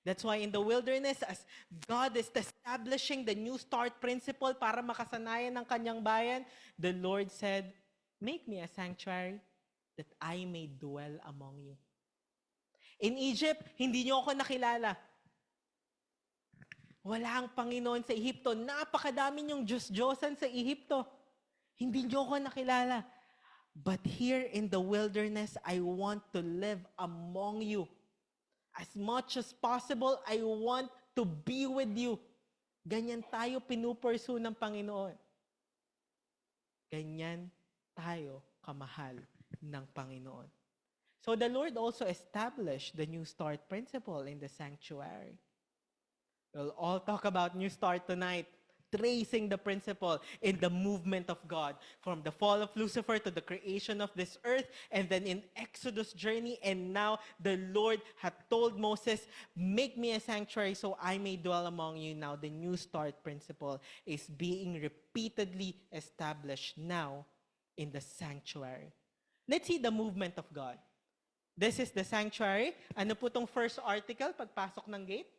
That's why in the wilderness, as God is establishing the new start principle para makasanayan ng kanyang bayan, the Lord said, make me a sanctuary that I may dwell among you. In Egypt, hindi niyo ako nakilala. Wala ang Panginoon sa Ehipto. Napakadami niyong Diyos-Diyosan sa Ehipto. Hindi niyo ako nakilala. But here in the wilderness, I want to live among you. As much as possible, I want to be with you. Ganyan tayo pinupursue ng Panginoon. Ganyan tayo kamahal ng Panginoon. So the Lord also established the New Start principle in the sanctuary. We'll all talk about New Start tonight, tracing the principle in the movement of God, from the fall of Lucifer to the creation of this earth, and then in Exodus journey, and now the Lord had told Moses, make me a sanctuary so I may dwell among you. Now the New Start principle is being repeatedly established now in the sanctuary. Let's see the movement of God. This is the sanctuary. Ano po tong first article pagpasok ng gate?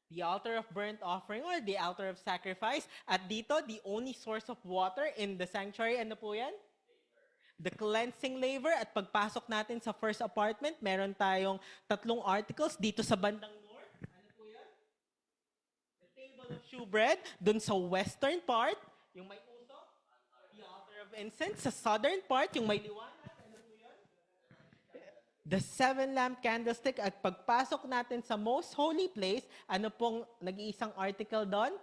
The altar of burnt offering or the altar of sacrifice. At dito, the only source of water in the sanctuary, ano po yan? The cleansing laver. At pagpasok natin sa first apartment, meron tayong 3 articles dito sa bandang north. Ano po yan? The table of shewbread. Dun sa western part, yung may usok. The altar of incense. Sa southern part, yung may liwanag. The 7-lamp candlestick. At pagpasok natin sa most holy place, ano pong nag-iisang article doon?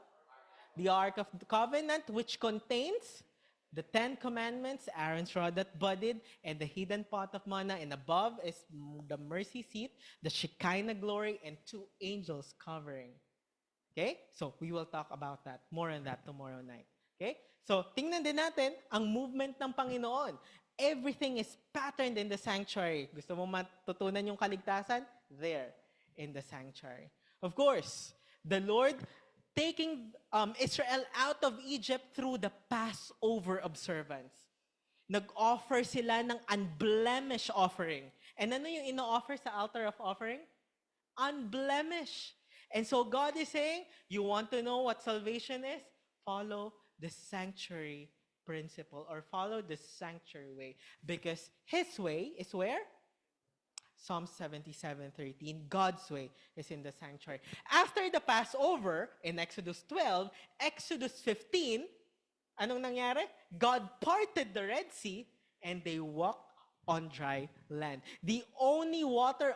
The Ark of the Covenant, which contains the 10 Commandments, Aaron's rod that budded, and the hidden pot of manna. And above is the mercy seat, the Shekinah glory, and 2 angels covering. Okay? So, we will talk about that. More on that tomorrow night. Okay? So, tingnan din natin ang movement ng Panginoon. Everything is patterned in the sanctuary. Gusto mo matutunan yung kaligtasan? There, in the sanctuary. Of course, the Lord taking Israel out of Egypt through the Passover observance. Nag-offer sila ng unblemished offering. And ano yung ino-offer sa altar of offering? Unblemished. And so God is saying, you want to know what salvation is? Follow the sanctuary principle or follow the sanctuary way, because His way is where? Psalm 77:13, God's way is in the sanctuary. After the Passover in Exodus 12, Exodus 15, anong nangyari? God parted the Red Sea and they walked on dry land. The only water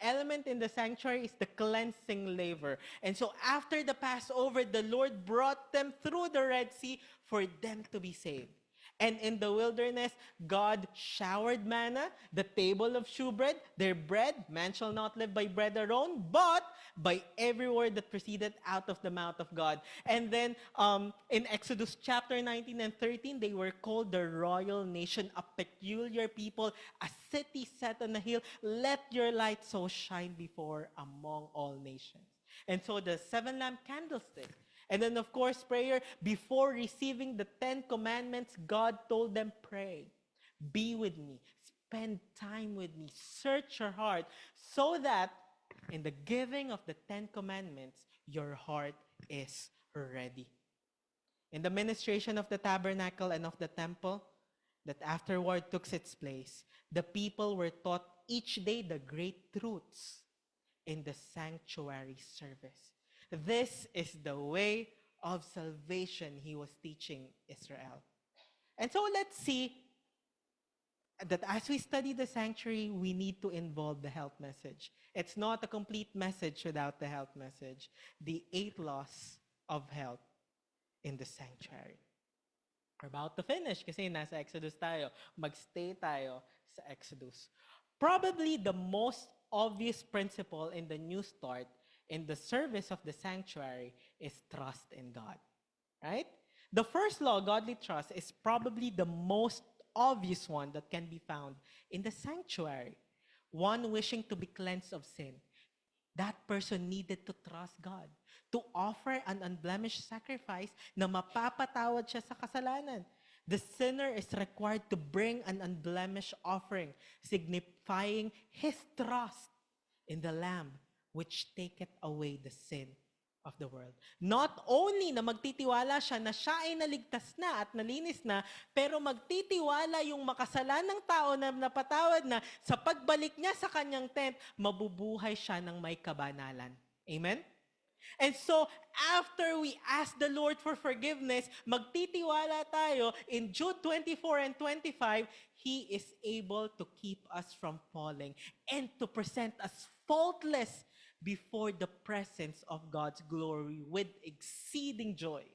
element in the sanctuary is the cleansing laver. And so after the Passover, the Lord brought them through the Red Sea for them to be saved. And in the wilderness, God showered manna, the table of shewbread, their bread. Man shall not live by bread alone, but by every word that proceeded out of the mouth of God. And then in Exodus chapter 19 and 13, they were called the royal nation, a peculiar people, a city set on a hill. Let your light so shine before among all nations. And so the seven lamp candlestick. And then, of course, prayer. Before receiving the 10 commandments, God told them, pray. Be with me. Spend time with me. Search your heart so that in the giving of the 10 commandments, your heart is ready. In the ministration of the tabernacle and of the temple, that afterward took its place, the people were taught each day the great truths in the sanctuary service. This is the way of salvation he was teaching Israel. And so let's see that as we study the sanctuary, we need to involve the health message. It's not a complete message without the health message. The 8 laws of health in the sanctuary. We're about to finish kasi nasa Exodus tayo. Magstay tayo sa Exodus. Probably the most obvious principle in the New Start in the service of the sanctuary is trust in God, right? The first law, godly trust, is probably the most obvious one that can be found in the sanctuary. One wishing to be cleansed of sin. That person needed to trust God, to offer an unblemished sacrifice na mapapatawad siya sa kasalanan. The sinner is required to bring an unblemished offering, signifying his trust in the Lamb which taketh away the sin of the world. Not only na magtitiwala siya na siya ay naligtas na at nalinis na, pero magtitiwala yung makasalanang tao na napatawad na sa pagbalik niya sa kanyang tent, mabubuhay siya ng may kabanalan. Amen? And so, after we ask the Lord for forgiveness, magtitiwala tayo in Jude 24 and 25, He is able to keep us from falling and to present us faultless before the presence of God's glory with exceeding joy.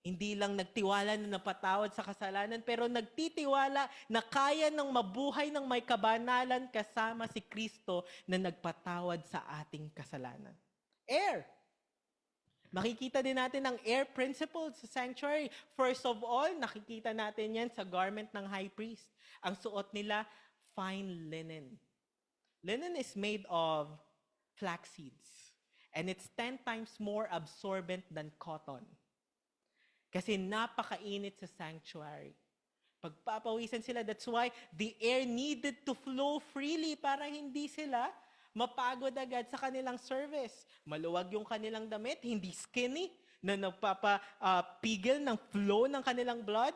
Hindi lang nagtiwala na napatawad sa kasalanan, pero nagtitiwala na kaya ng mabuhay ng may kabanalan kasama si Kristo na nagpatawad sa ating kasalanan. Air. Makikita din natin ang air principle sa sanctuary. First of all, nakikita natin yan sa garment ng high priest. Ang suot nila, fine linen. Linen is made of flax seeds. And it's 10 times more absorbent than cotton. Kasi napakainit sa sanctuary. Pagpapawisan sila, that's why the air needed to flow freely para hindi sila mapagod agad sa kanilang service. Maluwag yung kanilang damit, hindi skinny, na nagpapapigil ng flow ng kanilang blood.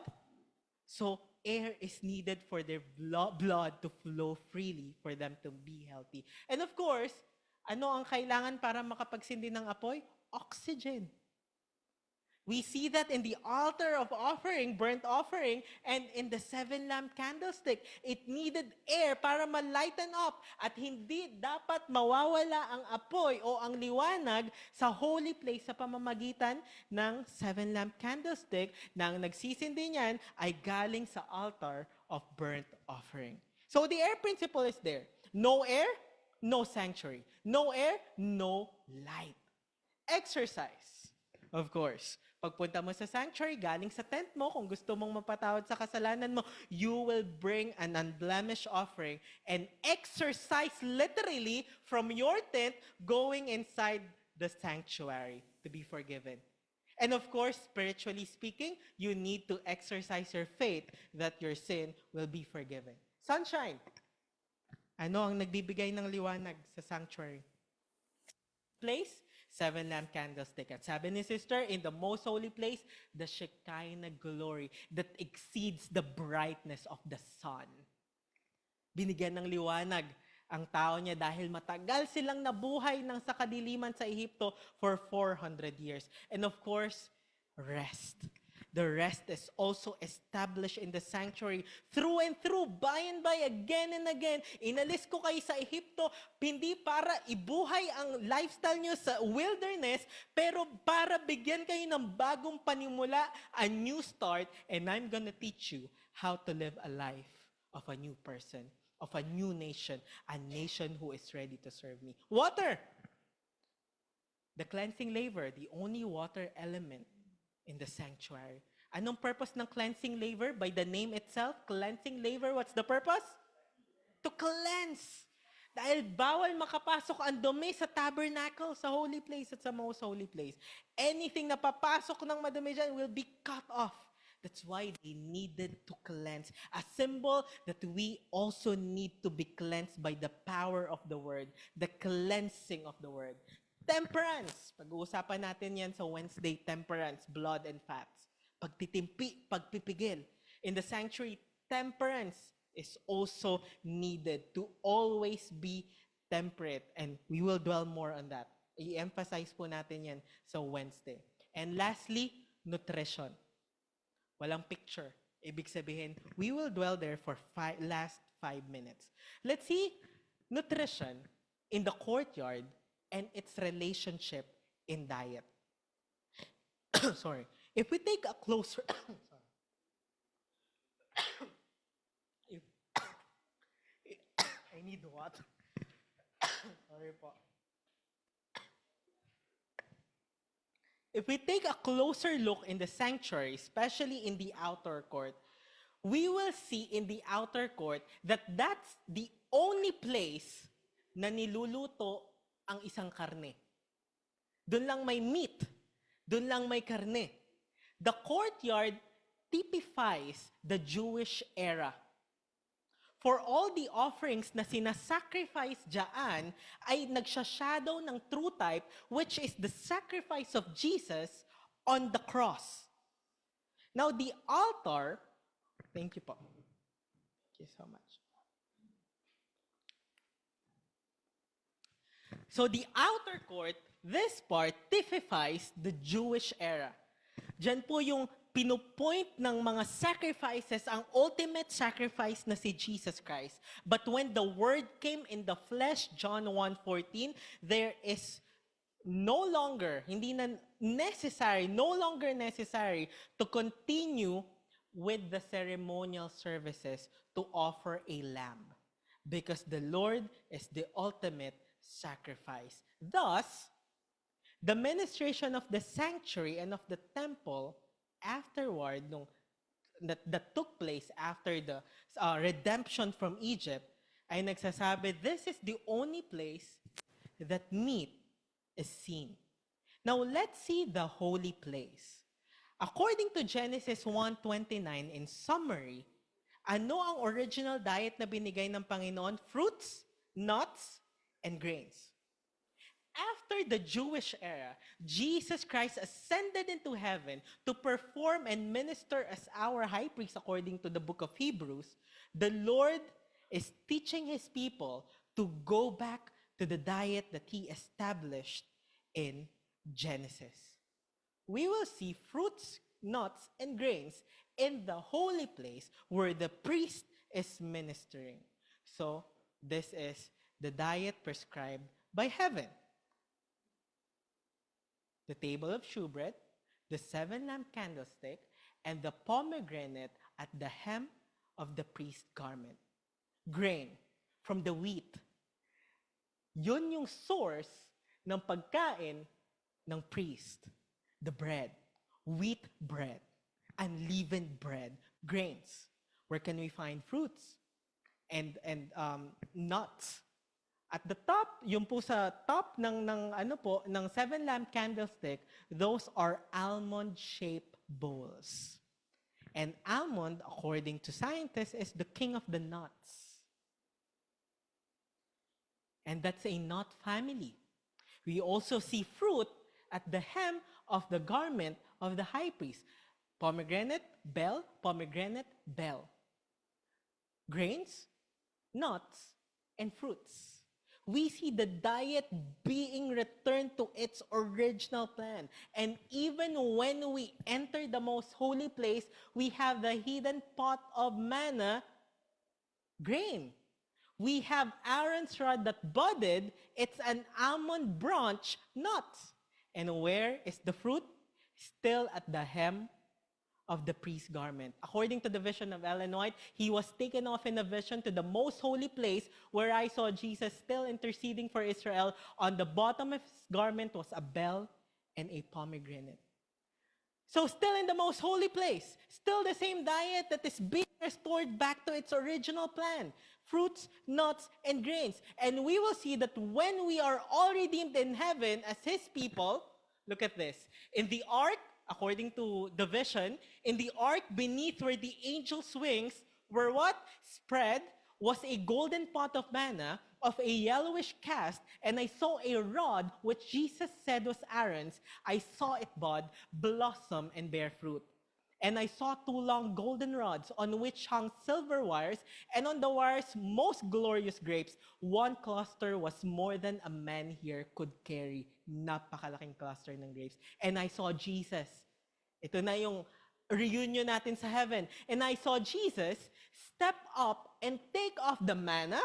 So, air is needed for their blood to flow freely for them to be healthy. And of course, ano ang kailangan para makapagsindi ng apoy? Oxygen. We see that in the altar of offering, burnt offering, and in the 7 lamp candlestick. It needed air para ma-lighten up at hindi dapat mawawala ang apoy o ang liwanag sa holy place sa pamamagitan ng 7 lamp candlestick na ang nagsisindi niyan ay galing sa altar of burnt offering. So the air principle is there. No air, no sanctuary. No air, no light. Exercise, of course. Pagpunta mo sa sanctuary, galing sa tent mo, kung gusto mong mapatawad sa kasalanan mo, you will bring an unblemished offering and exercise literally from your tent going inside the sanctuary to be forgiven. And of course, spiritually speaking, you need to exercise your faith that your sin will be forgiven. Sunshine. Ano ang nagbibigay ng liwanag sa sanctuary? Place? 7 lamp candlestick. At sabi ni sister, in the most holy place, the Shekinah glory that exceeds the brightness of the sun. Binigyan ng liwanag ang tao niya dahil matagal silang nabuhay ng sa kadiliman sa Ehipto for 400 years. And of course, rest. the rest is also established in the sanctuary through and through, by and by, again and again. Inalis ko kayo sa Ehipto, hindi para ibuhay ang lifestyle nyo sa wilderness, pero para bigyan kayo ng bagong panimula, a new start, and I'm gonna teach you how to live a life of a new person, of a new nation, a nation who is ready to serve me. Water! The cleansing laver, the only water element in the sanctuary. Anong purpose ng cleansing laver? By the name itself, cleansing laver, what's the purpose? To cleanse. Dahil bawal makapasok ang dumi sa tabernacle, sa holy place at sa most holy place. Anything na papasok ng madumi dyan will be cut off. That's why they needed to cleanse. A symbol that we also need to be cleansed by the power of the word, the cleansing of the word. Temperance. Pag-uusapan natin yan sa Wednesday, temperance, blood and fats. Pagtitimpi, pagpipigil. In the sanctuary, temperance is also needed to always be temperate. And we will dwell more on that. I-emphasize po natin yan sa Wednesday. And lastly, nutrition. Walang picture. Ibig sabihin, we will dwell there for last 5 minutes. Let's see nutrition in the courtyard and its relationship in diet. Sorry. If we take a closer... I need water. Sorry po. If we take a closer look in the sanctuary, especially in the outer court, we will see in the outer court that that's the only place na niluluto ang isang karne. Doon lang may meat. Doon lang may karne. The courtyard typifies the Jewish era. For all the offerings na sinasacrifice dyan ay nagsha-shadow ng true type, which is the sacrifice of Jesus on the cross. Now, the altar, thank you po. Thank you so much. So the outer court, this part typifies the Jewish era. Diyan po yung pinupoint ng mga sacrifices, ang ultimate sacrifice na si Jesus Christ. But when the word came in the flesh, John 1:14, there is no longer necessary to continue with the ceremonial services to offer a lamb, because the Lord is the ultimate sacrifice. Thus, the ministration of the sanctuary and of the temple afterward, that took place after the redemption from Egypt, ay nagsasabi, this is the only place that meat is seen. Now, let's see the holy place. According to Genesis 1:29, in summary, ano ang original diet na binigay ng Panginoon? Fruits, nuts, and grains. After the Jewish era, Jesus Christ ascended into heaven to perform and minister as our high priest according to the book of Hebrews. The Lord is teaching his people to go back to the diet that he established in Genesis. We will see fruits, nuts, and grains in the holy place where the priest is ministering. So, this is the diet prescribed by heaven. The table of shewbread, the 7-lamp candlestick, and the pomegranate at the hem of the priest's garment. Grain from the wheat. Yun yung source ng pagkain ng priest. The bread, wheat bread, unleavened bread, grains. Where can we find fruits and nuts? At the top, yung po sa top ng 7-lamp candlestick, those are almond-shaped bowls. And almond, according to scientists, is the king of the nuts. And that's a nut family. We also see fruit at the hem of the garment of the high priest. Pomegranate, bell, pomegranate, bell. Grains, nuts, and fruits. we see the diet being returned to its original plan. And even when we enter the most holy place, we have the hidden pot of manna, grain. We have Aaron's rod that budded, it's an almond branch, nuts. And where is the fruit? Still at the hem of the priest's garment. According to the vision of Ellen White, he was taken off in a vision to the most holy place where I saw Jesus still interceding for Israel. On the bottom of his garment was a bell and a pomegranate. So still in the most holy place, still the same diet that is being restored back to its original plan. Fruits, nuts, and grains. And we will see that when we are all redeemed in heaven as his people, look at this. In the ark, according to the vision, in the ark beneath where the angel's wings were what? Spread was a golden pot of manna of a yellowish cast, and I saw a rod which Jesus said was Aaron's. I saw it bud, blossom, and bear fruit. And I saw two long golden rods on which hung silver wires, and on the wires most glorious grapes. One cluster was more than a man here could carry. Napakalaking cluster ng grapes. And I saw Jesus. Ito na yung reunion natin sa heaven. And I saw Jesus step up and take off the manna,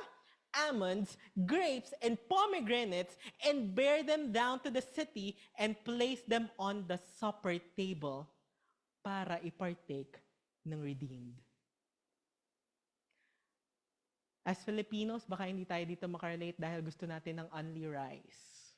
almonds, grapes, and pomegranates, and bear them down to the city and place them on the supper table para ipartake ng redeemed. As Filipinos, baka hindi tayo dito makarelate dahil gusto natin ng only rice.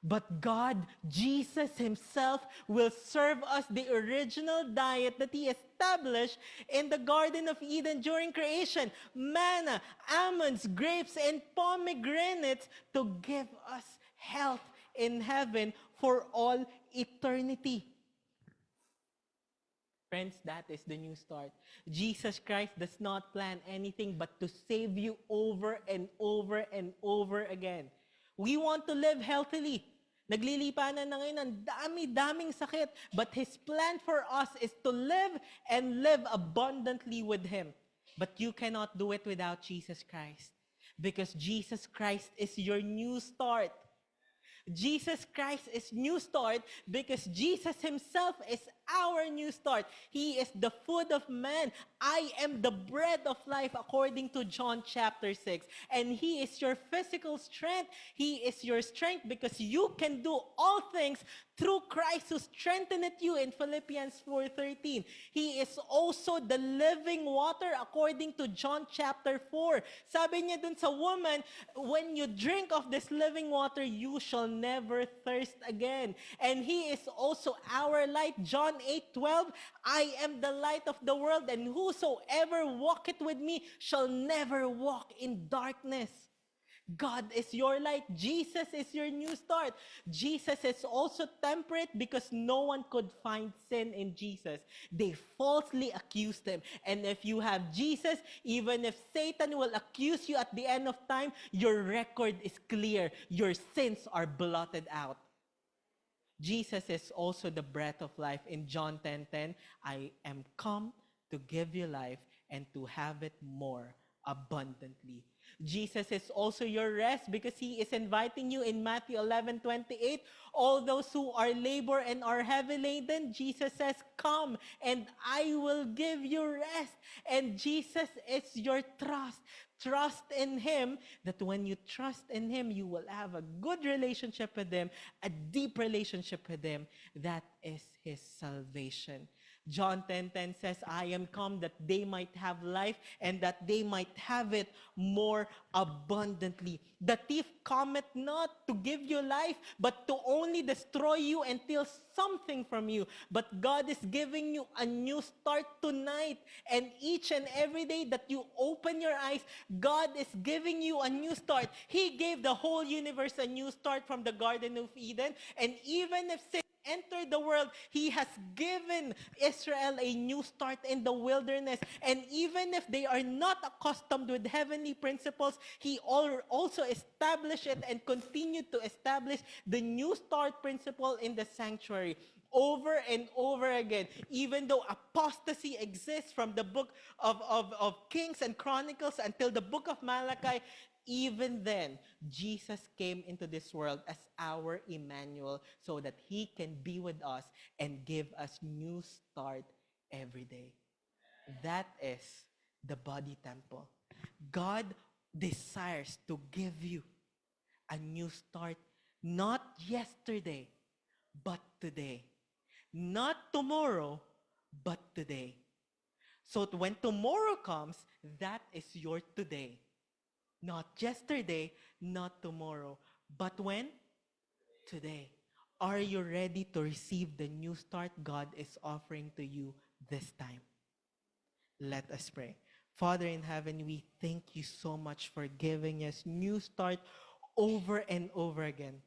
But God, Jesus himself, will serve us the original diet that he established in the Garden of Eden during creation. Manna, almonds, grapes, and pomegranates to give us health in heaven for all eternity. Friends, that is the new start. Jesus Christ does not plan anything but to save you over and over and over again. We want to live healthily. Naglilipanan na ngayon ang dami-daming sakit. But His plan for us is to live and live abundantly with Him. But you cannot do it without Jesus Christ. Because Jesus Christ is your new start. Jesus Christ is new start because Jesus himself is our new start. He is the food of man. I am the bread of life according to John chapter 6. And he is your physical strength. He is your strength because you can do all things through Christ who strengtheneth you in Philippians 4:13. He is also the living water according to John chapter 4. Sabi niya dun sa woman, when you drink of this living water, you shall never thirst again. And he is also our light. John 8:12, I am the light of the world, and whosoever walketh with me shall never walk in darkness. God is your light. Jesus is your new start. Jesus is also temperate because no one could find sin in Jesus. They falsely accused him. And if you have Jesus, even if Satan will accuse you at the end of time, your record is clear. Your sins are blotted out. Jesus is also the breath of life. In John 10:10, I am come to give you life and to have it more abundantly. Jesus is also your rest because he is inviting you in Matthew 11:28. All those who are labor and are heavy laden, Jesus says, come and I will give you rest. And Jesus is your trust. Trust in him, that when you trust in him, you will have a good relationship with him, a deep relationship with him. That is his salvation. John 10:10 says, I am come that they might have life and that they might have it more abundantly. The thief cometh not to give you life, but to only destroy you and steal something from you. But God is giving you a new start tonight. And each and every day that you open your eyes, God is giving you a new start. He gave the whole universe a new start from the Garden of Eden. And even if sin entered the world, he has given Israel a new start in the wilderness. And even if they are not accustomed with heavenly principles, he also established it and continued to establish the new start principle in the sanctuary over and over again. Even though apostasy exists from the book of Kings and Chronicles until the book of Malachi, even then, Jesus came into this world as our Emmanuel so that he can be with us and give us new start every day. That is the body temple. God desires to give you a new start, not yesterday, but today. Not tomorrow, but today. So when tomorrow comes, that is your today. Not yesterday, not tomorrow, but when? Today. Are you ready to receive the new start God is offering to you this time? Let us pray. Father in heaven, we thank you so much for giving us new start over and over again.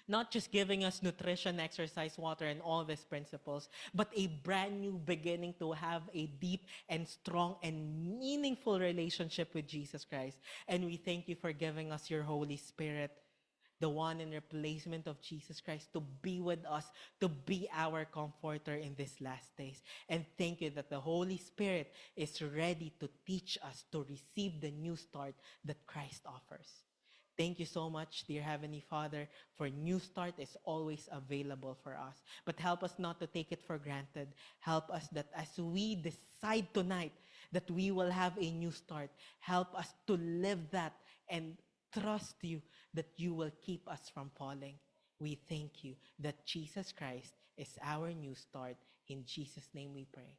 Not just giving us nutrition, exercise, water, and all these principles, but a brand new beginning to have a deep and strong and meaningful relationship with Jesus Christ. And we thank you for giving us your Holy Spirit, the one in replacement of Jesus Christ, to be with us, to be our comforter in these last days. And thank you that the Holy Spirit is ready to teach us to receive the new start that Christ offers. Thank you so much, dear Heavenly Father, for New Start is always available for us. But help us not to take it for granted. Help us that as we decide tonight that we will have a new start, help us to live that and trust you that you will keep us from falling. We thank you that Jesus Christ is our new start. In Jesus' name we pray.